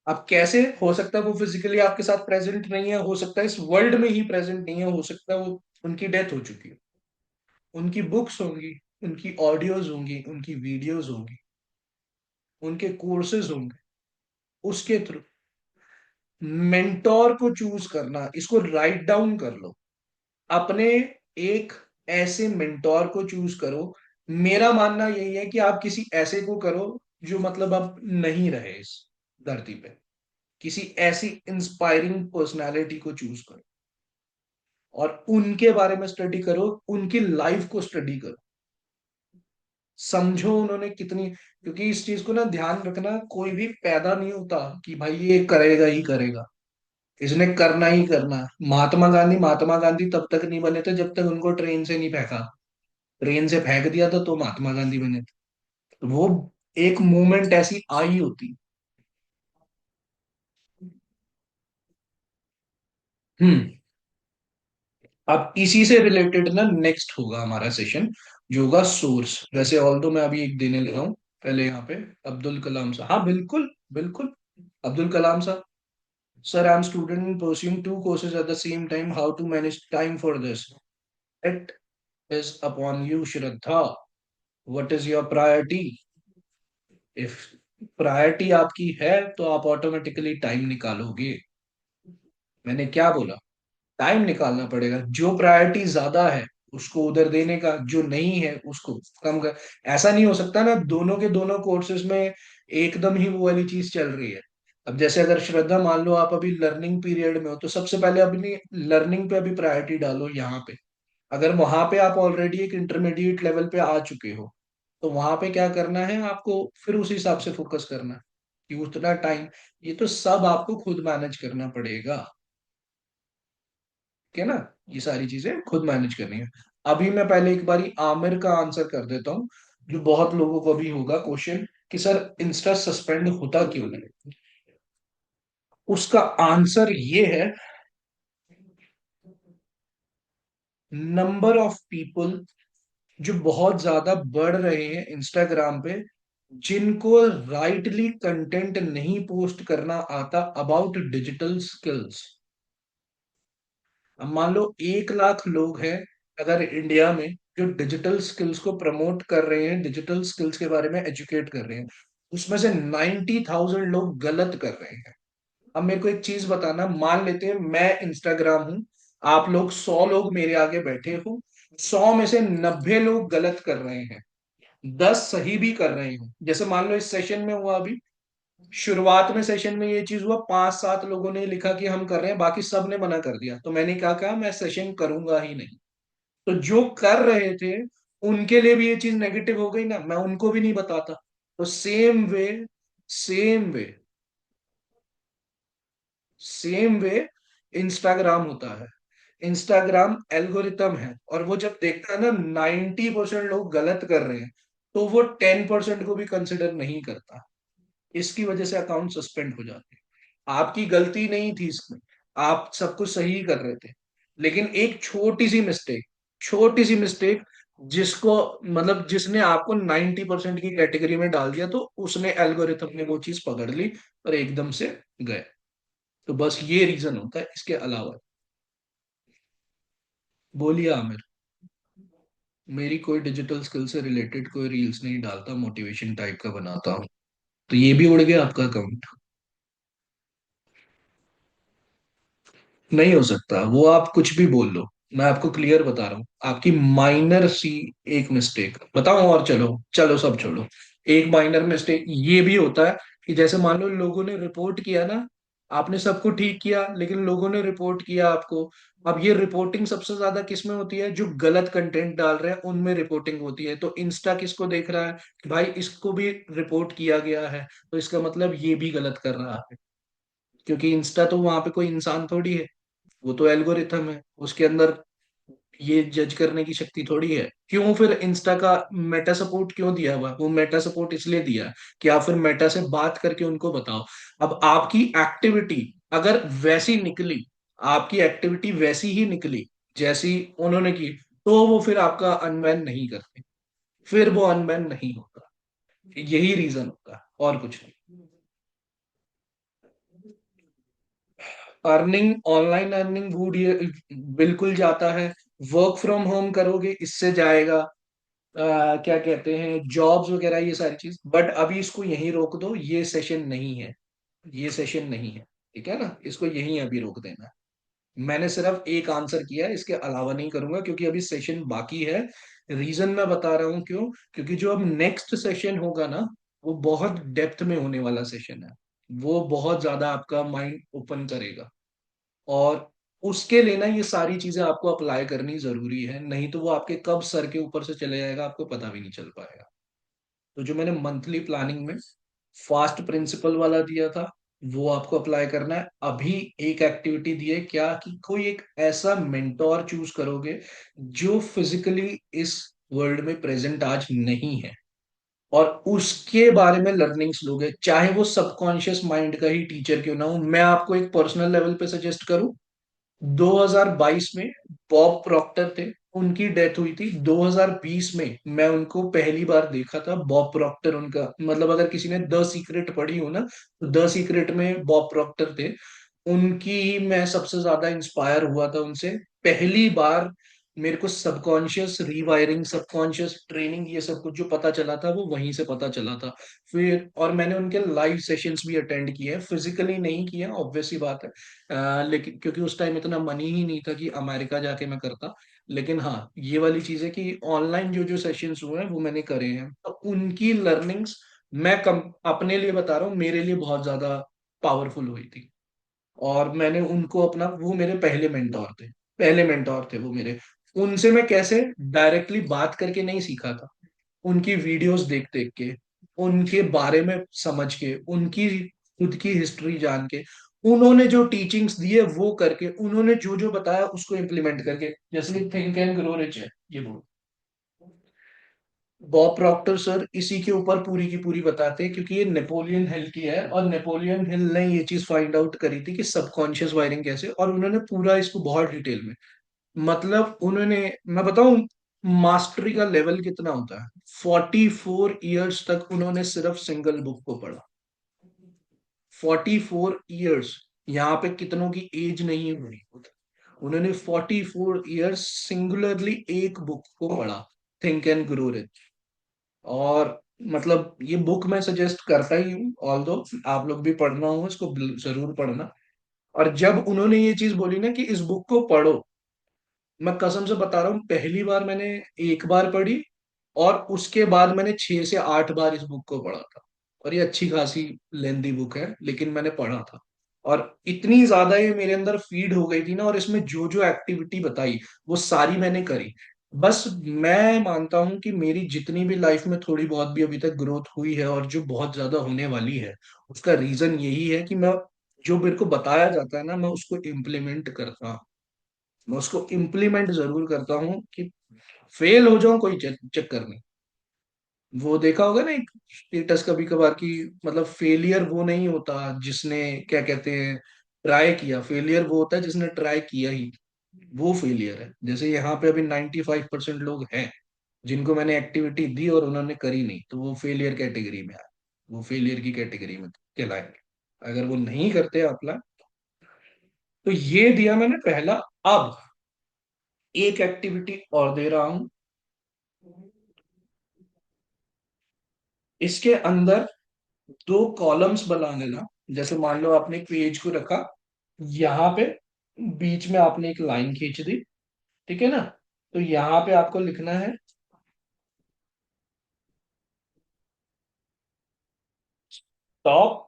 अब कैसे हो सकता है वो फिजिकली आपके साथ प्रेजेंट नहीं है, हो सकता है इस वर्ल्ड में ही प्रेजेंट नहीं है, हो सकता है वो उनकी डेथ हो चुकी है, उनकी बुक्स होंगी, उनकी ऑडियोज होंगी, उनकी वीडियोज होंगी, उनके कोर्सेज होंगे, उसके थ्रू मेंटोर को चूज करना, इसको राइट डाउन कर लो अपने। एक ऐसे मेंटोर को चूज करो। मेरा मानना यही है कि आप किसी ऐसे को करो जो मतलब अब नहीं रहे इस धरती पे, किसी ऐसी इंस्पायरिंग पर्सनालिटी को चूज करो और उनके बारे में स्टडी करो, उनकी लाइफ को स्टडी करो, समझो उन्होंने कितनी, क्योंकि इस चीज को ना ध्यान रखना, कोई भी पैदा नहीं होता कि भाई ये करेगा ही करेगा, इसने करना ही करना। महात्मा गांधी तब तक नहीं बने थे जब तक उनको ट्रेन से नहीं फेंका, ट्रेन से फेंक दिया था तो महात्मा गांधी बने थे। तो वो एक मूवमेंट ऐसी आई होती। हम्म। अब इसी से रिलेटेड ना नेक्स्ट होगा हमारा सेशन, जो होगा सोर्स। वैसे ऑल दो मैं अभी एक देने लगा हूँ, पहले यहाँ पे अब्दुल कलाम साहब, हाँ बिल्कुल बिल्कुल, अब्दुल कलाम साहब। Sir, I am student pursuing two courses at the same time, how to manage time for this? It is upon you Shraddha, what is your priority? If priority आपकी है तो आप ऑटोमेटिकली टाइम निकालोगे। मैंने क्या बोला? टाइम निकालना पड़ेगा, जो प्रायोरिटी ज्यादा है उसको उधर देने का, जो नहीं है उसको कम कर। ऐसा नहीं हो सकता ना दोनों के दोनों कोर्सेज में एकदम ही वो वाली चीज चल रही है। अब जैसे अगर श्रद्धा मान लो आप अभी लर्निंग पीरियड में हो, तो सबसे पहले अपनी लर्निंग पे अभी प्रायोरिटी डालो यहाँ पे। अगर वहां पे आप ऑलरेडी एक इंटरमीडिएट लेवल पे आ चुके हो, तो वहां पे क्या करना है आपको, फिर उस हिसाब से फोकस करना है कि उतना टाइम, ये तो सब आपको खुद मैनेज करना पड़ेगा। ठीक है ना? ये सारी चीजें खुद मैनेज करनी है। अभी मैं पहले एक बारी आमिर का आंसर कर देता हूँ, जो बहुत लोगों को भी होगा क्वेश्चन कि सर इंस्टा सस्पेंड होता क्यों नहीं। उसका आंसर ये है, नंबर ऑफ पीपल जो बहुत ज्यादा बढ़ रहे हैं इंस्टाग्राम पे, जिनको राइटली कंटेंट नहीं पोस्ट करना आता अबाउट डिजिटल स्किल्स। अब मान लो 1 लाख लोग हैं अगर इंडिया में, जो डिजिटल स्किल्स को प्रमोट कर रहे हैं, डिजिटल स्किल्स के बारे में एजुकेट कर रहे हैं, उसमें से 90,000 लोग गलत कर रहे हैं। अब मेरे को एक चीज बताना, मान लेते हैं मैं इंस्टाग्राम हूं, आप लोग 100 लोग मेरे आगे बैठे हो, 100 में से 90 लोग गलत कर रहे हैं, 10 सही भी कर रहे हैं। जैसे मान लो इस सेशन में हुआ अभी, शुरुआत में सेशन में ये चीज हुआ, 5-7 लोगों ने लिखा कि हम कर रहे हैं, बाकी सब ने मना कर दिया, तो मैंने क्या कहा, मैं सेशन करूंगा ही नहीं। तो जो कर रहे थे उनके लिए भी ये चीज नेगेटिव हो गई ना, मैं उनको भी नहीं बताता। तो same way same way Instagram होता है। इंस्टाग्राम एल्गोरिथम है, और वो जब देखता है ना 90% लोग गलत कर रहे हैं, तो वो 10% को भी कंसिडर नहीं करता। इसकी वजह से अकाउंट सस्पेंड हो जाते हैं। आपकी गलती नहीं थी इसमें, आप सब कुछ सही कर रहे थे, लेकिन एक छोटी सी मिस्टेक जिसको मतलब जिसने आपको 90% की कैटेगरी में डाल दिया, तो उसने एल्गोरिथम ने वो चीज पकड़ ली और एकदम से गए। तो बस ये रीजन होता है, इसके अलावा। बोलिए आमिर। मेरी कोई डिजिटल स्किल से रिलेटेड कोई रील्स नहीं डालता, मोटिवेशन टाइप का बनाता हूँ। तो ये भी उड़ गया आपका अकाउंट। नहीं हो सकता, वो आप कुछ भी बोल लो। मैं आपको क्लियर बता रहा हूँ, आपकी माइनर सी एक मिस्टेक बताऊं, और चलो चलो सब छोड़ो। एक माइनर मिस्टेक ये भी होता है कि जैसे मान लो लोगों ने रिपोर्ट किया ना, आपने सबको ठीक किया लेकिन लोगों ने रिपोर्ट किया आपको। अब ये रिपोर्टिंग सबसे ज्यादा किस में होती है? जो गलत कंटेंट डाल रहे हैं उनमें रिपोर्टिंग होती है। तो इंस्टा किसको देख रहा है कि भाई इसको भी रिपोर्ट किया गया है, तो इसका मतलब ये भी गलत कर रहा है। क्योंकि इंस्टा तो वहां पे कोई इंसान थोड़ी है, वो तो एल्गोरिथम है, उसके अंदर ये जज करने की शक्ति थोड़ी है। क्यों फिर इंस्टा का मेटा सपोर्ट क्यों दिया हुआ? वो मेटा सपोर्ट इसलिए दिया है कि आप फिर मेटा से बात करके उनको बताओ। अब आपकी एक्टिविटी अगर वैसी निकली, आपकी एक्टिविटी वैसी ही निकली जैसी उन्होंने की, तो वो फिर आपका अनबैन नहीं करते, फिर वो अनबैन नहीं होता। यही रीजन होता है, और कुछ नहीं। अर्निंग, ऑनलाइन अर्निंग वुड बिल्कुल जाता है। वर्क फ्रॉम होम करोगे इससे जाएगा। क्या कहते हैं, जॉब्स वगैरह ये सारी चीज, बट अभी इसको यहीं रोक दो, ये सेशन नहीं है। ये सेशन नहीं है, ठीक है ना, इसको यहीं अभी रोक देना। मैंने सिर्फ एक आंसर किया है, इसके अलावा नहीं करूंगा क्योंकि अभी सेशन बाकी है। रीजन मैं बता रहा हूँ क्यों। क्योंकि जो अब नेक्स्ट सेशन होगा ना, वो बहुत डेप्थ में होने वाला सेशन है। वो बहुत ज्यादा आपका माइंड ओपन करेगा। और उसके लिए ना ये सारी चीजें आपको अप्लाई करनी जरूरी है, नहीं तो वो आपके कब सर के ऊपर से चले जाएगा आपको पता भी नहीं चल पाएगा। तो जो मैंने मंथली प्लानिंग में फास्ट प्रिंसिपल वाला दिया था, वो आपको अप्लाई करना है। अभी एक एक्टिविटी दी है क्या, कि कोई एक ऐसा मेंटोर चूज करोगे जो फिजिकली इस वर्ल्ड में प्रेजेंट आज नहीं है, और उसके बारे में लर्निंग्स लोगे, चाहे वो सबकॉन्शियस माइंड का ही टीचर क्यों ना हो। मैं आपको एक पर्सनल लेवल पे सजेस्ट करूं, 2022 में बॉब प्रॉक्टर थे, उनकी डेथ हुई थी। 2020 में मैं उनको पहली बार देखा था, बॉब प्रॉक्टर उनका मतलब, अगर किसी ने द सीक्रेट पढ़ी हो ना, तो द सीक्रेट में बॉब प्रॉक्टर थे। उनकी ही मैं सबसे ज्यादा इंस्पायर हुआ था उनसे। पहली बार मेरे को सबकॉन्शियस रीवायरिंग, सबकॉन्शियस ट्रेनिंग, ये सब कुछ जो पता चला था वो वहीं से पता चला था। फिर और मैंने उनके लाइव सेशंस भी अटेंड किए हैं, फिजिकली नहीं किए, ऑब्वियस सी बात है। लेकिन क्योंकि उस टाइम इतना मनी ही नहीं था कि अमेरिका जाके मैं करता। लेकिन हाँ, ये वाली चीज है कि ऑनलाइन जो जो सेशंस हुए हैं वो मैंने करे हैं, तो उनकी लर्निंग्स मैं कम अपने लिए बता रहा हूँ, मेरे लिए बहुत ज्यादा पावरफुल हुई थी। और मैंने उनको अपना, वो मेरे पहले मेंटोर थे, पहले मेंटोर थे वो मेरे। उनसे मैं कैसे डायरेक्टली बात करके नहीं सीखा था, उनकी वीडियोस देख देख के, उनके बारे में समझ के, उनकी खुद की हिस्ट्री जान के, उन्होंने जो टीचिंग्स दी है वो करके, उन्होंने जो जो बताया उसको इम्प्लीमेंट करके। जैसे थिंक एंड ग्रो रिच है ये बुक, बॉब प्रॉक्टर सर इसी के ऊपर पूरी की पूरी बताते हैं, क्योंकि ये नेपोलियन हिल की है, और नेपोलियन हिल ने ये चीज फाइंड आउट करी थी कि सबकॉन्शियस वायरिंग कैसे, और उन्होंने पूरा इसको बहुत डिटेल में, मतलब उन्होंने, मैं बताऊं मास्टरी का लेवल कितना होता है। 44 ईयर्स तक उन्होंने सिर्फ सिंगल बुक को पढ़ा। 44 ईयर्स, यहाँ पे कितनों की एज नहीं हुई। उन्होंने 44 ईयर्स सिंगुलरली एक बुक को पढ़ा, थिंक एंड ग्रो रिच। और मतलब ये बुक मैं सजेस्ट करता ही हूँ, ऑल दो आप लोग भी पढ़ना हो इसको, जरूर पढ़ना। और जब उन्होंने ये चीज बोली ना कि इस बुक को पढ़ो, मैं कसम से बता रहा हूँ, पहली बार मैंने एक बार पढ़ी, और उसके बाद मैंने 6 से 8 बार इस बुक को पढ़ा था। और ये अच्छी खासी लेंदी बुक है, लेकिन मैंने पढ़ा था। और इतनी ज्यादा ये मेरे अंदर फीड हो गई थी ना, और इसमें जो जो एक्टिविटी बताई वो सारी मैंने करी। बस मैं मानता हूं कि मेरी जितनी भी लाइफ में थोड़ी बहुत भी अभी तक ग्रोथ हुई है, और जो बहुत ज्यादा होने वाली है, उसका रीजन यही है कि मैं, जो मेरे को बताया जाता है ना, मैं उसको इम्प्लीमेंट करता हूँ। मैं उसको इम्प्लीमेंट जरूर करता हूँ, कि फेल हो जाऊं कोई चक्कर नहीं। वो देखा होगा ना एक स्टेटस कभी कभार की, मतलब फेलियर वो नहीं होता जिसने, क्या कहते हैं, ट्राई किया। फेलियर वो होता है जिसने ट्राई किया ही, वो फेलियर है। जैसे यहाँ पे अभी 95% लोग हैं जिनको मैंने एक्टिविटी दी और उन्होंने करी नहीं, तो वो फेलियर कैटेगरी में आए, वो फेलियर की कैटेगरी में कहलाएंगे। अगर वो नहीं करते अप्लाई, तो ये दिया मैंने पहला। अब एक एक्टिविटी और दे रहा हूं। इसके अंदर दो कॉलम्स बना लेना। जैसे मान लो आपने एक पेज को रखा, यहाँ पे बीच में आपने एक लाइन खींच दी, ठीक है ना। तो यहाँ पे आपको लिखना है stop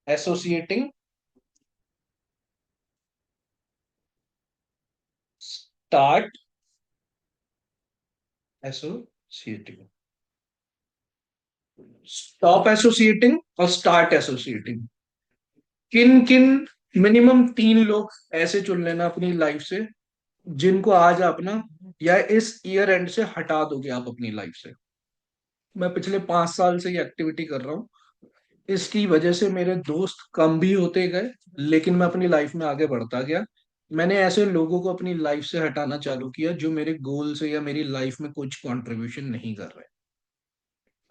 associating, start associating, stop associating और स्टार्ट एसोसिएटिंग। किन किन, मिनिमम तीन लोग ऐसे चुन लेना अपनी लाइफ से, जिनको आज आप ना या इस ईयर एंड से हटा दोगे आप अपनी लाइफ से। मैं पिछले 5 साल से ये एक्टिविटी कर रहा हूँ। इसकी वजह से मेरे दोस्त कम भी होते गए, लेकिन मैं अपनी लाइफ में आगे बढ़ता गया। मैंने ऐसे लोगों को अपनी लाइफ से हटाना चालू किया जो मेरे गोल से या मेरी लाइफ में कुछ कंट्रीब्यूशन नहीं कर रहे।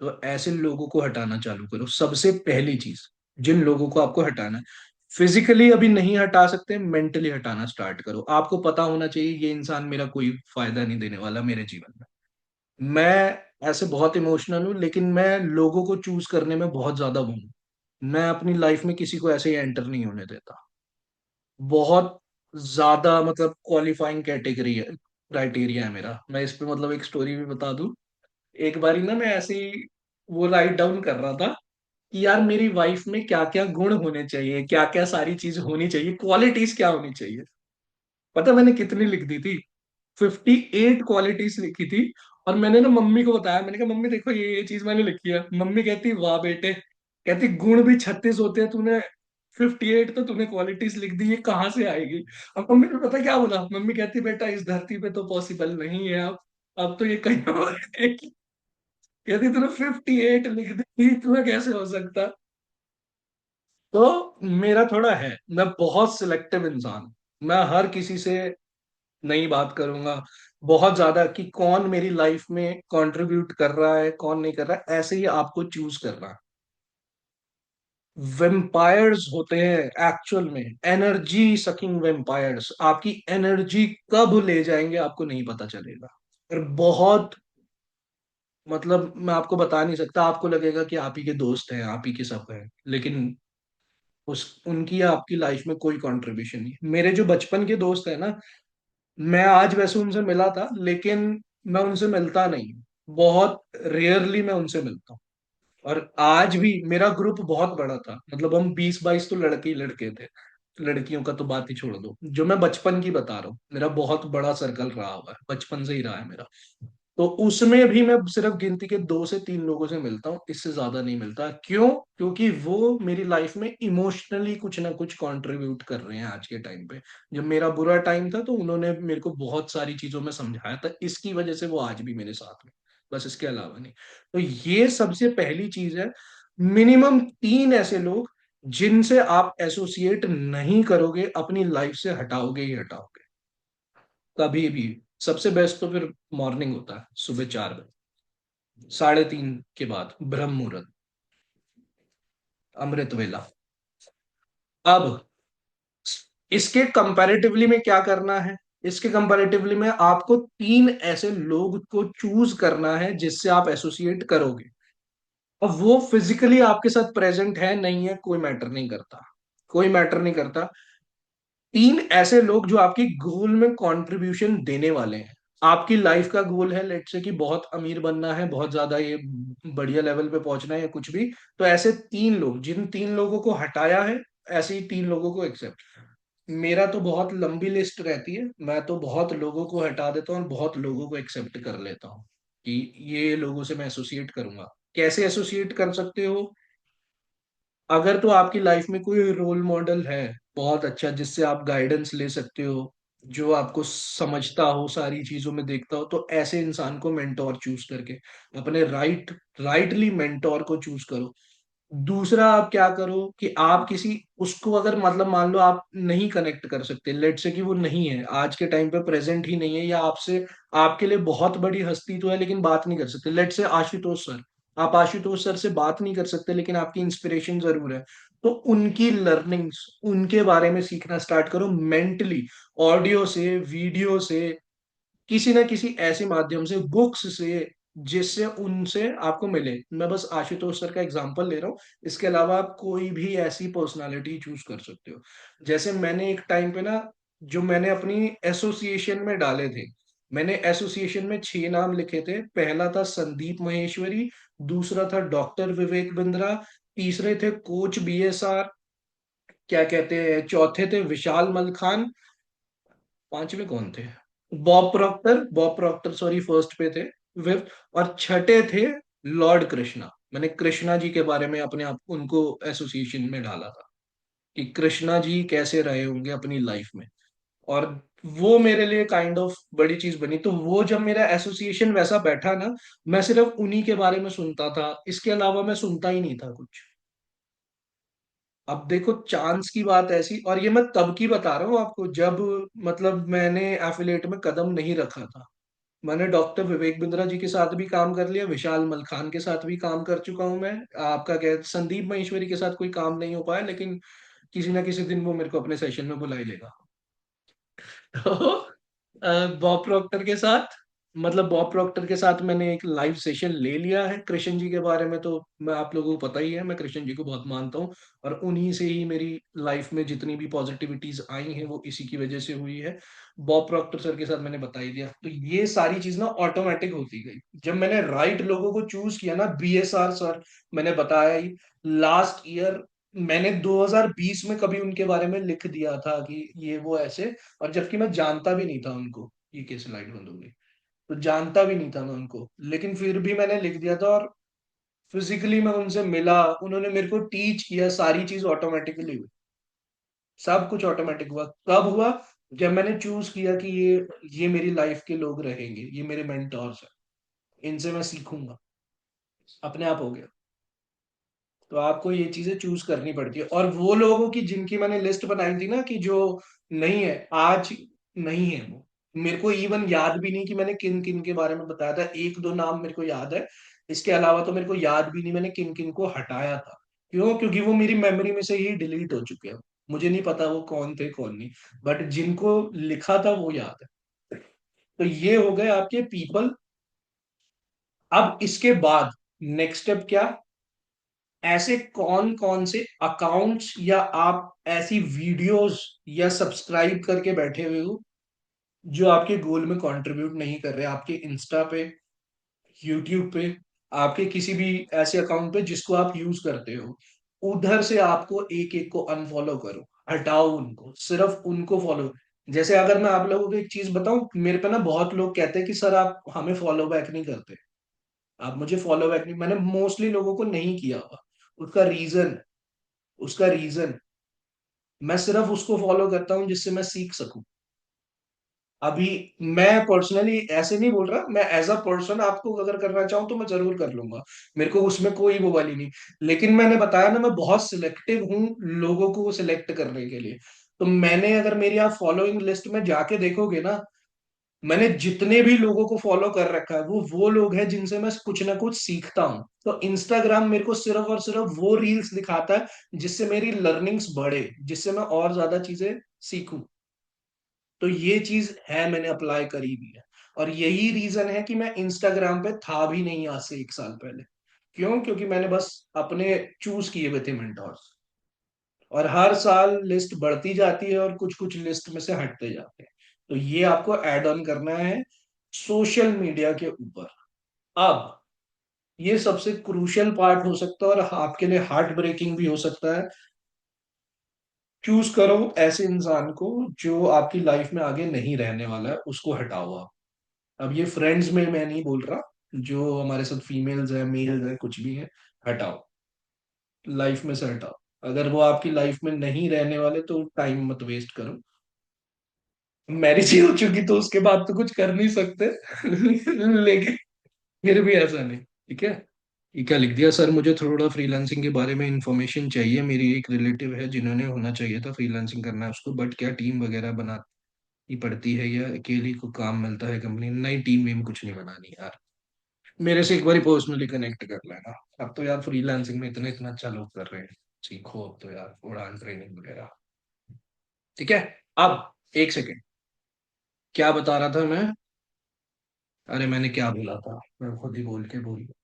तो ऐसे लोगों को हटाना चालू करो, सबसे पहली चीज। जिन लोगों को आपको हटाना है, फिजिकली अभी नहीं हटा सकते, मेंटली हटाना स्टार्ट करो। आपको पता होना चाहिए ये इंसान मेरा कोई फायदा नहीं देने वाला मेरे जीवन में। मैं ऐसे बहुत इमोशनल हूँ, लेकिन मैं लोगों को चूज करने में बहुत ज्यादा वो हूँ। मैं अपनी लाइफ में किसी को ऐसे ही एंटर नहीं होने देता। बहुत ज्यादा मतलब क्वालिफाइंग कैटेगरी है, क्राइटेरिया है मेरा। मैं इस पे मतलब एक स्टोरी भी बता दूं। एक बारी ना मैं ऐसे ही वो राइट डाउन कर रहा था कि यार मेरी वाइफ में क्या क्या गुण होने चाहिए, क्या क्या सारी चीज होनी चाहिए, क्वालिटीज क्या होनी चाहिए। पता मैंने कितनी लिख दी थी? 58 क्वालिटीज लिखी थी। और मैंने ना मम्मी को बताया, मैंने कहा मम्मी देखो ये चीज मैंने लिखी है। मम्मी कहती वाह बेटे, कहती गुण भी 36 होते हैं, तूने 58 तो तूने क्वालिटीज लिख दी, ये कहाँ से आएगी। अब मम्मी ने पता क्या बोला, मम्मी कहती बेटा इस धरती पे तो पॉसिबल नहीं है। अब तो ये कहीं और है। कहती तूने 58 लिख दी, तुम्हें कैसे हो सकता। तो मेरा थोड़ा है, मैं बहुत सिलेक्टिव इंसान हूं। मैं हर किसी से नहीं बात करूंगा बहुत ज्यादा कि कौन मेरी लाइफ में कंट्रीब्यूट कर रहा है कौन नहीं कर रहा है, ऐसे ही आपको चूज करना है। वेम्पायर्स होते हैं एक्चुअल में, एनर्जी सकिंग वेम्पायर्स। आपकी एनर्जी कब ले जाएंगे आपको नहीं पता चलेगा। और बहुत मतलब मैं आपको बता नहीं सकता, आपको लगेगा कि आप ही के दोस्त हैं, आप ही के सब हैं, लेकिन उस उनकी या आपकी लाइफ में कोई कंट्रीब्यूशन नहीं। मेरे जो बचपन के दोस्त हैं ना, मैं आज वैसे उनसे मिला था, लेकिन मैं उनसे मिलता नहीं हूँ। बहुत रेयरली मैं उनसे मिलता हूँ। और आज भी मेरा ग्रुप बहुत बड़ा था, मतलब हम 20-22 तो लड़के ही लड़के थे। लड़कियों का तो बात ही छोड़ दो, जो मैं बचपन की बता रहा हूँ, मेरा बहुत बड़ा सर्कल रहा हुआ है, बचपन से ही रहा है मेरा। तो उसमें भी मैं सिर्फ गिनती के 2 से 3 लोगों से मिलता हूँ, इससे ज्यादा नहीं मिलता। क्यों? क्योंकि वो मेरी लाइफ में इमोशनली कुछ ना कुछ कंट्रीब्यूट कर रहे हैं आज के टाइम पे। जब मेरा बुरा टाइम था तो उन्होंने मेरे को बहुत सारी चीजों में समझाया था, इसकी वजह से वो आज भी मेरे साथ में। बस इसके अलावा नहीं। तो ये सबसे पहली चीज है। मिनिमम 3 ऐसे लोग जिनसे आप एसोसिएट नहीं करोगे, अपनी लाइफ से हटाओगे ही हटाओगे, कभी भी। सबसे बेस्ट तो फिर मॉर्निंग होता है, सुबह 4 बजे, 3:30 के बाद ब्रह्म मुहूर्त, अमृत वेला। अब इसके कंपैरेटिवली में क्या करना है? इसके कंपैरेटिवली में आपको 3 ऐसे लोग को चूज करना है जिससे आप एसोसिएट करोगे। अब वो फिजिकली आपके साथ प्रेजेंट है नहीं है कोई मैटर नहीं करता, कोई मैटर नहीं करता। 3 ऐसे लोग जो आपकी गोल में कंट्रीब्यूशन देने वाले हैं। आपकी लाइफ का गोल है लेट से कि बहुत अमीर बनना है, बहुत ज्यादा ये बढ़िया लेवल पे पहुंचना है या कुछ भी। तो ऐसे 3 लोग, जिन 3 लोगों को हटाया है, ऐसे ही 3 लोगों को एक्सेप्ट। मेरा तो बहुत लंबी लिस्ट रहती है, मैं तो बहुत लोगों को हटा देता हूँ और बहुत लोगों को एक्सेप्ट कर लेता हूँ कि ये लोगों से मैं एसोसिएट करूंगा। कैसे एसोसिएट कर सकते हो? अगर तो आपकी लाइफ में कोई रोल मॉडल है बहुत अच्छा, जिससे आप गाइडेंस ले सकते हो, जो आपको समझता हो, सारी चीजों में देखता हो, तो ऐसे इंसान को मेंटोर चूज करके अपने राइटली मेंटोर को चूज करो। दूसरा आप क्या करो कि आप किसी उसको अगर मतलब मान लो आप नहीं कनेक्ट कर सकते, लेट से कि वो नहीं है आज के टाइम पे, प्रेजेंट ही नहीं है, या आपसे आपके लिए बहुत बड़ी हस्ती तो है लेकिन बात नहीं कर सकते, लेट से आशुतोष सर। आप आशुतोष सर से बात नहीं कर सकते लेकिन आपकी इंस्पिरेशन जरूर है। तो उनकी लर्निंग्स, उनके बारे में सीखना स्टार्ट करो मेंटली, ऑडियो से, वीडियो से, किसी ना किसी ऐसे माध्यम से, बुक्स से, जिससे उनसे आपको मिले। मैं बस आशुतोष सर का एग्जांपल ले रहा हूँ, इसके अलावा आप कोई भी ऐसी पर्सनालिटी चूज कर सकते हो। जैसे मैंने एक टाइम पे ना, जो मैंने अपनी एसोसिएशन में डाले थे, मैंने एसोसिएशन में 6 नाम लिखे थे। पहला था संदीप महेश्वरी, दूसरा था डॉक्टर विवेक बिंद्रा, तीसरे थे कोच बीएसआर, क्या कहते हैं, चौथे थे विशाल मलखान, पांचवे कौन थे, Bob Procter, Bob Procter sorry first पे थे, फिफ्थ, और छठे थे लॉर्ड कृष्णा। मैंने कृष्णा जी के बारे में अपने आप उनको एसोसिएशन में डाला था कि कृष्णा जी कैसे रहे होंगे अपनी लाइफ में। और वो मेरे लिए काइंड ऑफ बड़ी चीज बनी। तो वो जब मेरा एसोसिएशन वैसा बैठा ना, मैं सिर्फ उन्हीं के बारे में सुनता था, इसके अलावा मैं सुनता ही नहीं था कुछ। अब देखो चांस की बात ऐसी, और ये मैं तब की बता रहा हूँ आपको जब मतलब मैंने एफिलेट में कदम नहीं रखा था। मैंने डॉक्टर विवेक बिंद्रा जी के साथ भी काम कर लिया, विशाल मलखान के साथ भी काम कर चुका हूं मैं। आपका क्या, संदीप महेश्वरी के साथ कोई काम नहीं हो पाया, लेकिन किसी ना किसी दिन वो मेरे को अपने सेशन में बुला ही लेगा। तो बॉब प्रॉक्टर के साथ, मतलब बॉब प्रॉक्टर के साथ मैंने एक लाइव सेशन ले लिया है। कृष्ण जी के बारे में तो मैं, आप लोगों को पता ही है, मैं कृष्ण जी को बहुत मानता हूँ, और उन्हीं से ही मेरी लाइफ में जितनी भी पॉजिटिविटीज आई हैं वो इसी की वजह से हुई है। बॉब प्रॉक्टर सर के साथ मैंने बता ही दिया। तो ये सारी चीज ना ऑटोमेटिक होती गई जब मैंने राइट लोगों को चूज किया ना। बीएसआर सर, मैंने बताया ही, लास्ट ईयर मैंने 2020 में कभी उनके बारे में लिख दिया था कि ये वो ऐसे, और जबकि मैं जानता भी नहीं था उनको, ये कैसे लाइट बंद हो गई, तो जानता भी नहीं था मैं उनको, लेकिन फिर भी मैंने लिख दिया था। और फिजिकली मैं उनसे मिला, उन्होंने मेरे को टीच किया, सारी चीज ऑटोमेटिकली हुई। सब कुछ ऑटोमेटिक हुआ, कब हुआ, जब मैंने चूज किया कि ये मेरी लाइफ के लोग रहेंगे, ये मेरे मेंटोर्स हैं, इनसे मैं सीखूंगा, अपने आप हो गया। तो आपको ये चीजें चूज करनी पड़ती है। और वो लोगों की जिनकी मैंने लिस्ट बनाई थी ना, कि जो नहीं है आज, नहीं है वो, मेरे को इवन याद भी नहीं कि मैंने किन किन के बारे में बताया था। एक दो नाम मेरे को याद है, इसके अलावा तो मेरे को याद भी नहीं मैंने किन किन को हटाया था। क्यों? क्योंकि वो मेरी मेमोरी में से ही डिलीट हो चुके हैं। मुझे नहीं पता वो कौन थे कौन नहीं, बट जिनको लिखा था वो याद है। तो ये हो गए आपके पीपल। अब इसके बाद नेक्स्ट स्टेप क्या, ऐसे कौन कौन से अकाउंट्स या आप ऐसी वीडियोस या सब्सक्राइब करके बैठे हुए हो जो आपके गोल में कंट्रीब्यूट नहीं कर रहे, आपके इंस्टा पे, यूट्यूब पे, आपके किसी भी ऐसे अकाउंट पे जिसको आप यूज करते हो, उधर से आपको एक एक को अनफॉलो करो, हटाओ उनको, सिर्फ उनको फॉलो। जैसे अगर मैं आप लोगों को एक चीज बताऊं, मेरे पे ना बहुत लोग कहते हैं कि सर आप हमें फॉलो बैक नहीं करते, आप मुझे फॉलो बैक नहीं, मैंने मोस्टली लोगों को नहीं किया हुआ। उसका रीजन, उसका रीजन, मैं सिर्फ उसको फॉलो करता हूँ जिससे मैं सीख सकूं। अभी मैं पर्सनली ऐसे नहीं बोल रहा, मैं एज अ पर्सन आपको अगर करना चाहूँ तो मैं जरूर कर लूंगा, मेरे को उसमें कोई वो वाली नहीं। लेकिन मैंने बताया ना, मैं बहुत सिलेक्टिव हूँ लोगों को सिलेक्ट करने के लिए। तो मैंने, अगर मेरी आप फॉलोइंग लिस्ट में जाके देखोगे ना, मैंने जितने भी लोगों को फॉलो कर रखा है वो लोग हैं जिनसे मैं कुछ ना कुछ सीखता हूँ। तो इंस्टाग्राम मेरे को सिर्फ और सिर्फ वो रील्स दिखाता है जिससे मेरी लर्निंग्स बढ़े, जिससे मैं और ज्यादा चीजें सीखूं। तो ये चीज है, मैंने अप्लाई करी भी है। और यही रीजन है कि मैं इंस्टाग्राम पे था भी नहीं आज से 1 साल पहले। क्यों? क्योंकि मैंने बस अपने चूज किए हुए थे मेंटोर्स, और हर साल लिस्ट बढ़ती जाती है और कुछ कुछ लिस्ट में से हटते जाते हैं। तो ये आपको ऐड ऑन करना है सोशल मीडिया के ऊपर। अब ये सबसे क्रूशियल पार्ट हो सकता है और आपके लिए हार्ट ब्रेकिंग भी हो सकता है। चूज करो ऐसे इंसान को जो आपकी लाइफ में आगे नहीं रहने वाला है, उसको हटाओ आप। अब ये फ्रेंड्स में मैं नहीं बोल रहा, जो हमारे साथ फीमेल्स है, मेल्स है, कुछ भी है, हटाओ, लाइफ में से हटाओ। अगर वो आपकी लाइफ में नहीं रहने वाले तो टाइम मत वेस्ट करो। मैरिज ही हो चुकी तो उसके बाद तो कुछ कर नहीं सकते। लेकिन फिर भी ऐसा नहीं, ठीक है। ये क्या लिख दिया सर, मुझे थोड़ा फ्रीलांसिंग के बारे में इंफॉर्मेशन चाहिए, मेरी एक रिलेटिव है जिन्होंने होना चाहिए था, फ्रीलांसिंग करना है उसको, बट क्या टीम वगैरह बनानी पड़ती है या अकेली को काम मिलता है कंपनी? नई टीम वीम कुछ नहीं बनानी यार, मेरे से एक बार पर्सनली कनेक्ट कर लेना। अब तो यार फ्रीलांसिंग में इतना इतना अच्छा लोग कर रहे हैं। सीखो अब तो यार उड़ान ट्रेनिंग वगैरह। ठीक है। अब एक सेकेंड, क्या बता रहा था मैं? अरे मैंने क्या बोला था, मैं खुद ही बोल के भूल गया।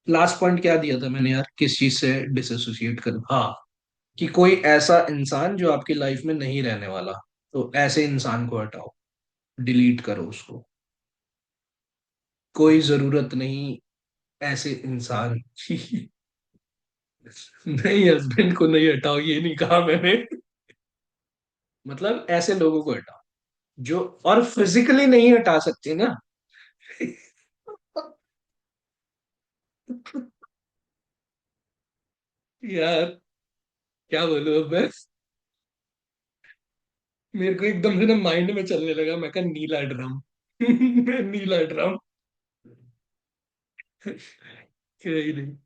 लास्ट पॉइंट क्या दिया था मैंने यार, किस चीज से डिसोसिएट कर, हाँ, कि कोई ऐसा इंसान जो आपकी लाइफ में नहीं रहने वाला, तो ऐसे इंसान को हटाओ, डिलीट करो उसको। कोई जरूरत नहीं ऐसे इंसान की। नहीं, हस्बैंड को नहीं हटाओ, ये नहीं कहा मैंने। मतलब ऐसे लोगों को हटाओ जो, और फिजिकली नहीं हटा सकते ना। यार क्या बोलूं अब मैं, मेरे को एकदम से ना माइंड में चलने लगा, मैं कहा नीला ड्रम। नीला ड्रम। कोई नहीं,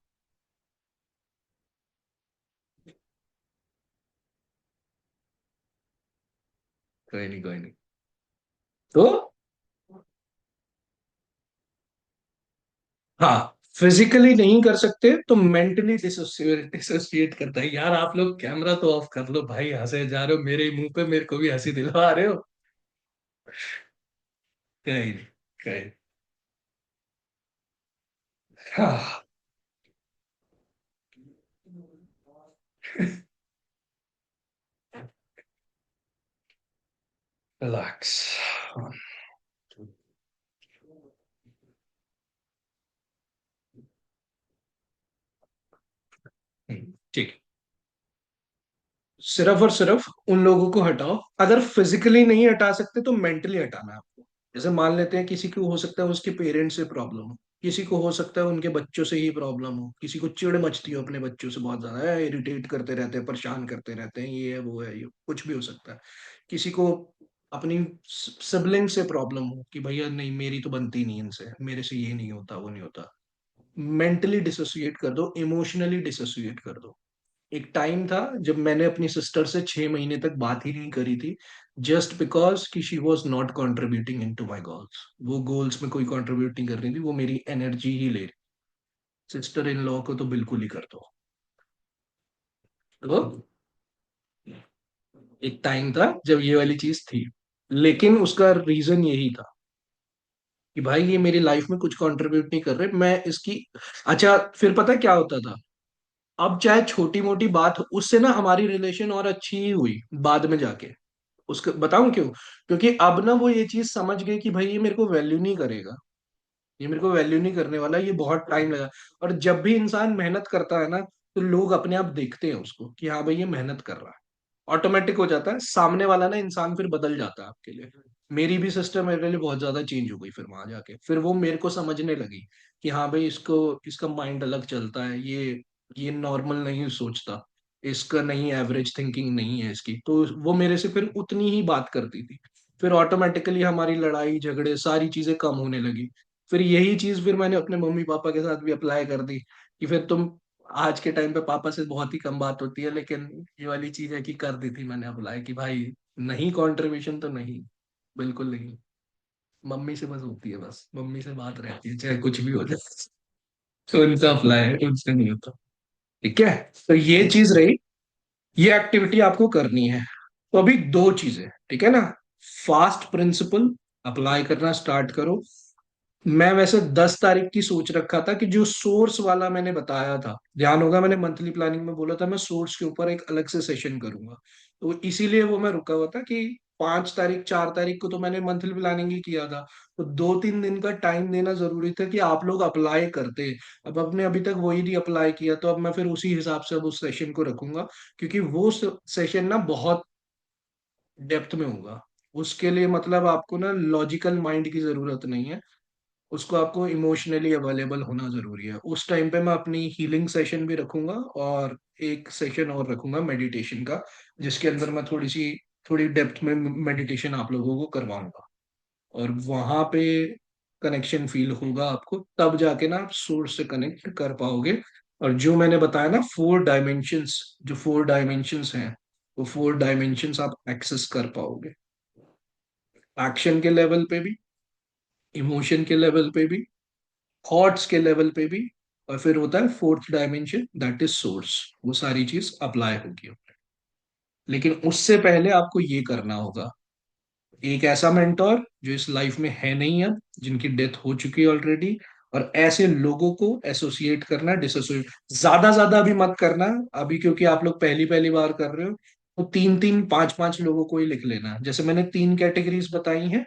कोई नहीं, कोई नहीं। तो हाँ, फिजिकली नहीं कर सकते तो मेंटली डिसोसिएट करता है। यार आप लोग कैमरा तो ऑफ कर लो भाई, हंसे जा रहे हो मेरे मुंह पे, मेरे को भी हंसी दिलवा रहे हो। कहीं नहीं, कहीं। हाँ। रिलैक्स। ठीक। सिर्फ और सिर्फ उन लोगों को हटाओ, अगर फिजिकली नहीं हटा सकते तो मेंटली हटाना है आपको। जैसे मान लेते हैं किसी को हो सकता है उसके पेरेंट्स से प्रॉब्लम हो, किसी को हो सकता है उनके बच्चों से ही प्रॉब्लम हो, किसी को चिढ़ मचती हो अपने बच्चों से बहुत ज्यादा, इरिटेट करते रहते हैं, परेशान करते रहते हैं, ये है वो है, ये कुछ भी हो सकता है। किसी को अपनी सिबलिंग से प्रॉब्लम हो कि भैया नहीं मेरी तो बनती नहीं इनसे, मेरे से ये नहीं होता वो नहीं होता। मेंटली डिसोसिएट कर दो, इमोशनली डिसोसिएट कर दो। एक टाइम था जब मैंने अपनी सिस्टर से 6 महीने तक बात ही नहीं करी थी, जस्ट बिकॉज कि she was not contributing in to my goals. वो गोल्स में कोई कॉन्ट्रीब्यूट नहीं कर रही थी, वो मेरी एनर्जी ही ले रही। सिस्टर इन लॉ को तो बिल्कुल ही कर दो। तो एक टाइम था जब ये वाली चीज थी, लेकिन उसका रीजन यही था कि भाई ये मेरी लाइफ में कुछ कंट्रीब्यूट नहीं कर रहे, मैं इसकी। अच्छा, फिर पता है क्या होता था? अब चाहे छोटी मोटी बात हो, उससे ना हमारी रिलेशन और अच्छी ही हुई बाद में जाके। उसको बताऊं क्यों? क्योंकि अब ना वो ये चीज समझ गई कि भाई ये मेरे को वैल्यू नहीं करेगा, ये मेरे को वैल्यू नहीं करने वाला, ये बहुत टाइम लगा। और जब भी इंसान मेहनत करता है ना, तो लोग अपने आप देखते हैं उसको कि हाँ भाई ये मेहनत कर रहा है। ऑटोमेटिक हो जाता है, सामने वाला ना इंसान फिर बदल जाता है आपके लिए। मेरी भी सिस्टर मेरे लिए बहुत ज्यादा चेंज हो गई फिर वहां जाके, फिर वो मेरे को समझने लगी कि हाँ भाई इसको, इसका माइंड अलग चलता है, ये नॉर्मल नहीं सोचता, इसका नहीं, एवरेज थिंकिंग नहीं है इसकी। तो वो मेरे से फिर उतनी ही बात करती थी। फिर ऑटोमेटिकली हमारी लड़ाई झगड़े सारी चीजें कम होने लगी। फिर यही चीज फिर मैंने अपने मम्मी पापा के साथ भी अप्लाई कर दी कि फिर तुम, आज के टाइम पे पापा से बहुत ही कम बात होती है, लेकिन ये वाली चीज है कि कर दी थी मैंने अप्लाई कि भाई नहीं, कंट्रीब्यूशन तो नहीं, बिल्कुल नहीं। मम्मी से बस होती है, बस मम्मी से बात रहती है चाहे कुछ भी हो जाए। तो उनका अप्लाई है, उनसे नहीं होता। ठीक है। तो ये चीज रही, ये एक्टिविटी आपको करनी है। तो अभी दो चीजें, ठीक है ना? फास्ट प्रिंसिपल अप्लाई करना स्टार्ट करो। मैं वैसे 10 तारीख की सोच रखा था कि जो सोर्स वाला मैंने बताया था, ध्यान होगा मैंने मंथली प्लानिंग में बोला था मैं सोर्स के ऊपर एक अलग से सेशन करूंगा। तो इसीलिए वो मैं रुका हुआ था कि 5 तारीख 4 तारीख को तो मैंने मंथली प्लानिंग ही किया था। तो 2-3 दिन का टाइम देना जरूरी था कि आप लोग अप्लाई करते। अब आपने अभी तक वही नहीं अप्लाई किया, तो अब मैं फिर उसी हिसाब से अब उस सेशन को रखूंगा, क्योंकि वो सेशन ना बहुत डेप्थ में होगा। उसके लिए मतलब आपको ना लॉजिकल माइंड की जरूरत नहीं है, उसको आपको इमोशनली अवेलेबल होना जरूरी है। उस टाइम पे मैं अपनी हीलिंग सेशन भी रखूंगा, और एक सेशन और रखूंगा मेडिटेशन का, जिसके अंदर मैं थोड़ी डेप्थ में मेडिटेशन आप लोगों को करवाऊंगा। और वहां पे कनेक्शन फील होगा आपको, तब जाके ना आप सोर्स से कनेक्ट कर पाओगे। और जो मैंने बताया ना 4 डायमेंशंस, जो 4 डायमेंशंस हैं, वो 4 डायमेंशंस आप एक्सेस कर पाओगे, एक्शन के लेवल पे भी, इमोशन के लेवल पे भी, थॉट्स के लेवल पे भी, और फिर होता है fourth dimension, that is source. वो सारी चीज अप्लाई होगी। लेकिन उससे पहले आपको ये करना होगा, एक ऐसा मेंटोर जो इस लाइफ में है नहीं अब, जिनकी डेथ हो चुकी है ऑलरेडी, और ऐसे लोगों को एसोसिएट करना, डिसोसिएट ज्यादा ज्यादा अभी मत करना अभी, क्योंकि आप लोग पहली पहली बार कर रहे हो। तो तीन तीन पांच पांच लोगों को ही लिख लेना, जैसे मैंने तीन कैटेगरीज बताई हैं।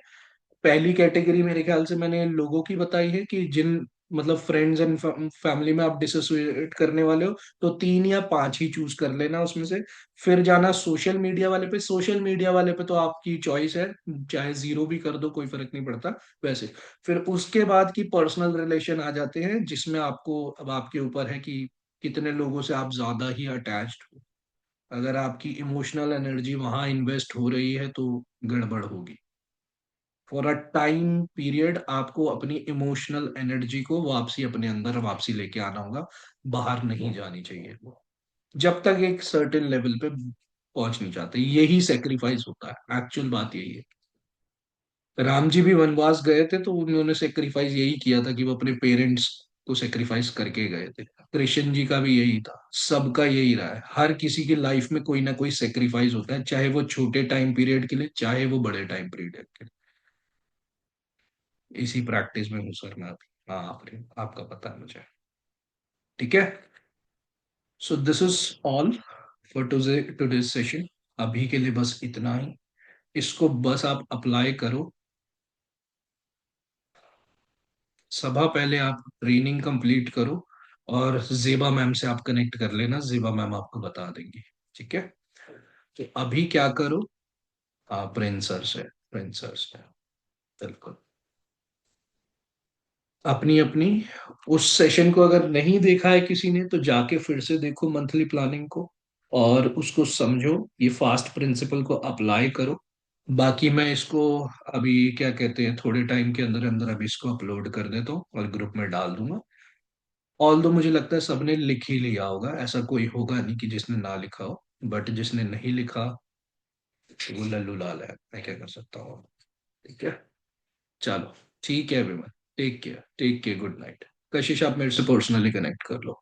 पहली कैटेगरी मेरे ख्याल से मैंने लोगों की बताई है कि जिन, मतलब फ्रेंड्स एंड फैमिली में आप डिसोसिएट करने वाले हो, तो तीन या पांच ही चूज कर लेना उसमें से। फिर जाना सोशल मीडिया वाले पे। सोशल मीडिया वाले पे तो आपकी चॉइस है, चाहे जीरो भी कर दो, कोई फर्क नहीं पड़ता वैसे। फिर उसके बाद की पर्सनल रिलेशन आ जाते हैं, जिसमें आपको अब आपके ऊपर है कि कितने लोगों से आप ज्यादा ही अटैच्ड हो। अगर आपकी इमोशनल एनर्जी वहां इन्वेस्ट हो रही है तो गड़बड़ होगी। फॉर अ टाइम पीरियड आपको अपनी इमोशनल एनर्जी को वापसी अपने अंदर वापसी लेके आना होगा। बाहर नहीं जानी चाहिए वो, जब तक एक सर्टेन लेवल पे पहुंच नहीं जाते। यही सेक्रीफाइस होता है, एक्चुअल बात यही है। राम जी भी वनवास गए थे तो उन्होंने सेक्रीफाइस यही किया था कि वो अपने पेरेंट्स को सेक्रीफाइस करके गए थे। कृष्ण जी का भी यही था, सबका यही रहा है। हर किसी की लाइफ में कोई ना कोई सेक्रीफाइस होता है, चाहे वो छोटे टाइम पीरियड के लिए, चाहे वो बड़े टाइम पीरियड के लिए। इसी प्रैक्टिस में हूँ सर मैं अभी। हाँ आपका पता है मुझे। ठीक है। So this is all for today session. अभी के लिए बस इतना ही। इसको बस आप अप्लाई करो। सभा पहले आप ट्रेनिंग कंप्लीट करो, और जेबा मैम से आप कनेक्ट कर लेना, जेबा मैम आपको बता देंगी। ठीक है। तो अभी क्या करो। हाँ प्रिंसर से, प्रिंसर से, बिल्कुल। अपनी अपनी उस सेशन को अगर नहीं देखा है किसी ने, तो जाके फिर से देखो मंथली प्लानिंग को, और उसको समझो, ये फास्ट प्रिंसिपल को अप्लाई करो। बाकी मैं इसको अभी क्या कहते हैं, थोड़े टाइम के अंदर अंदर अभी इसको अपलोड कर देता हूँ और ग्रुप में डाल दूंगा। ऑल दो मुझे लगता है सबने लिख ही लिया होगा, ऐसा कोई होगा नहीं कि जिसने ना लिखा हो। बट जिसने नहीं लिखा, वो लल्लू लाल है, मैं क्या कर सकता हूँ। ठीक है। चलो, ठीक है everyone. Take care, take care, good night. Kashish आप मेरे से पर्सनली कनेक्ट कर लो।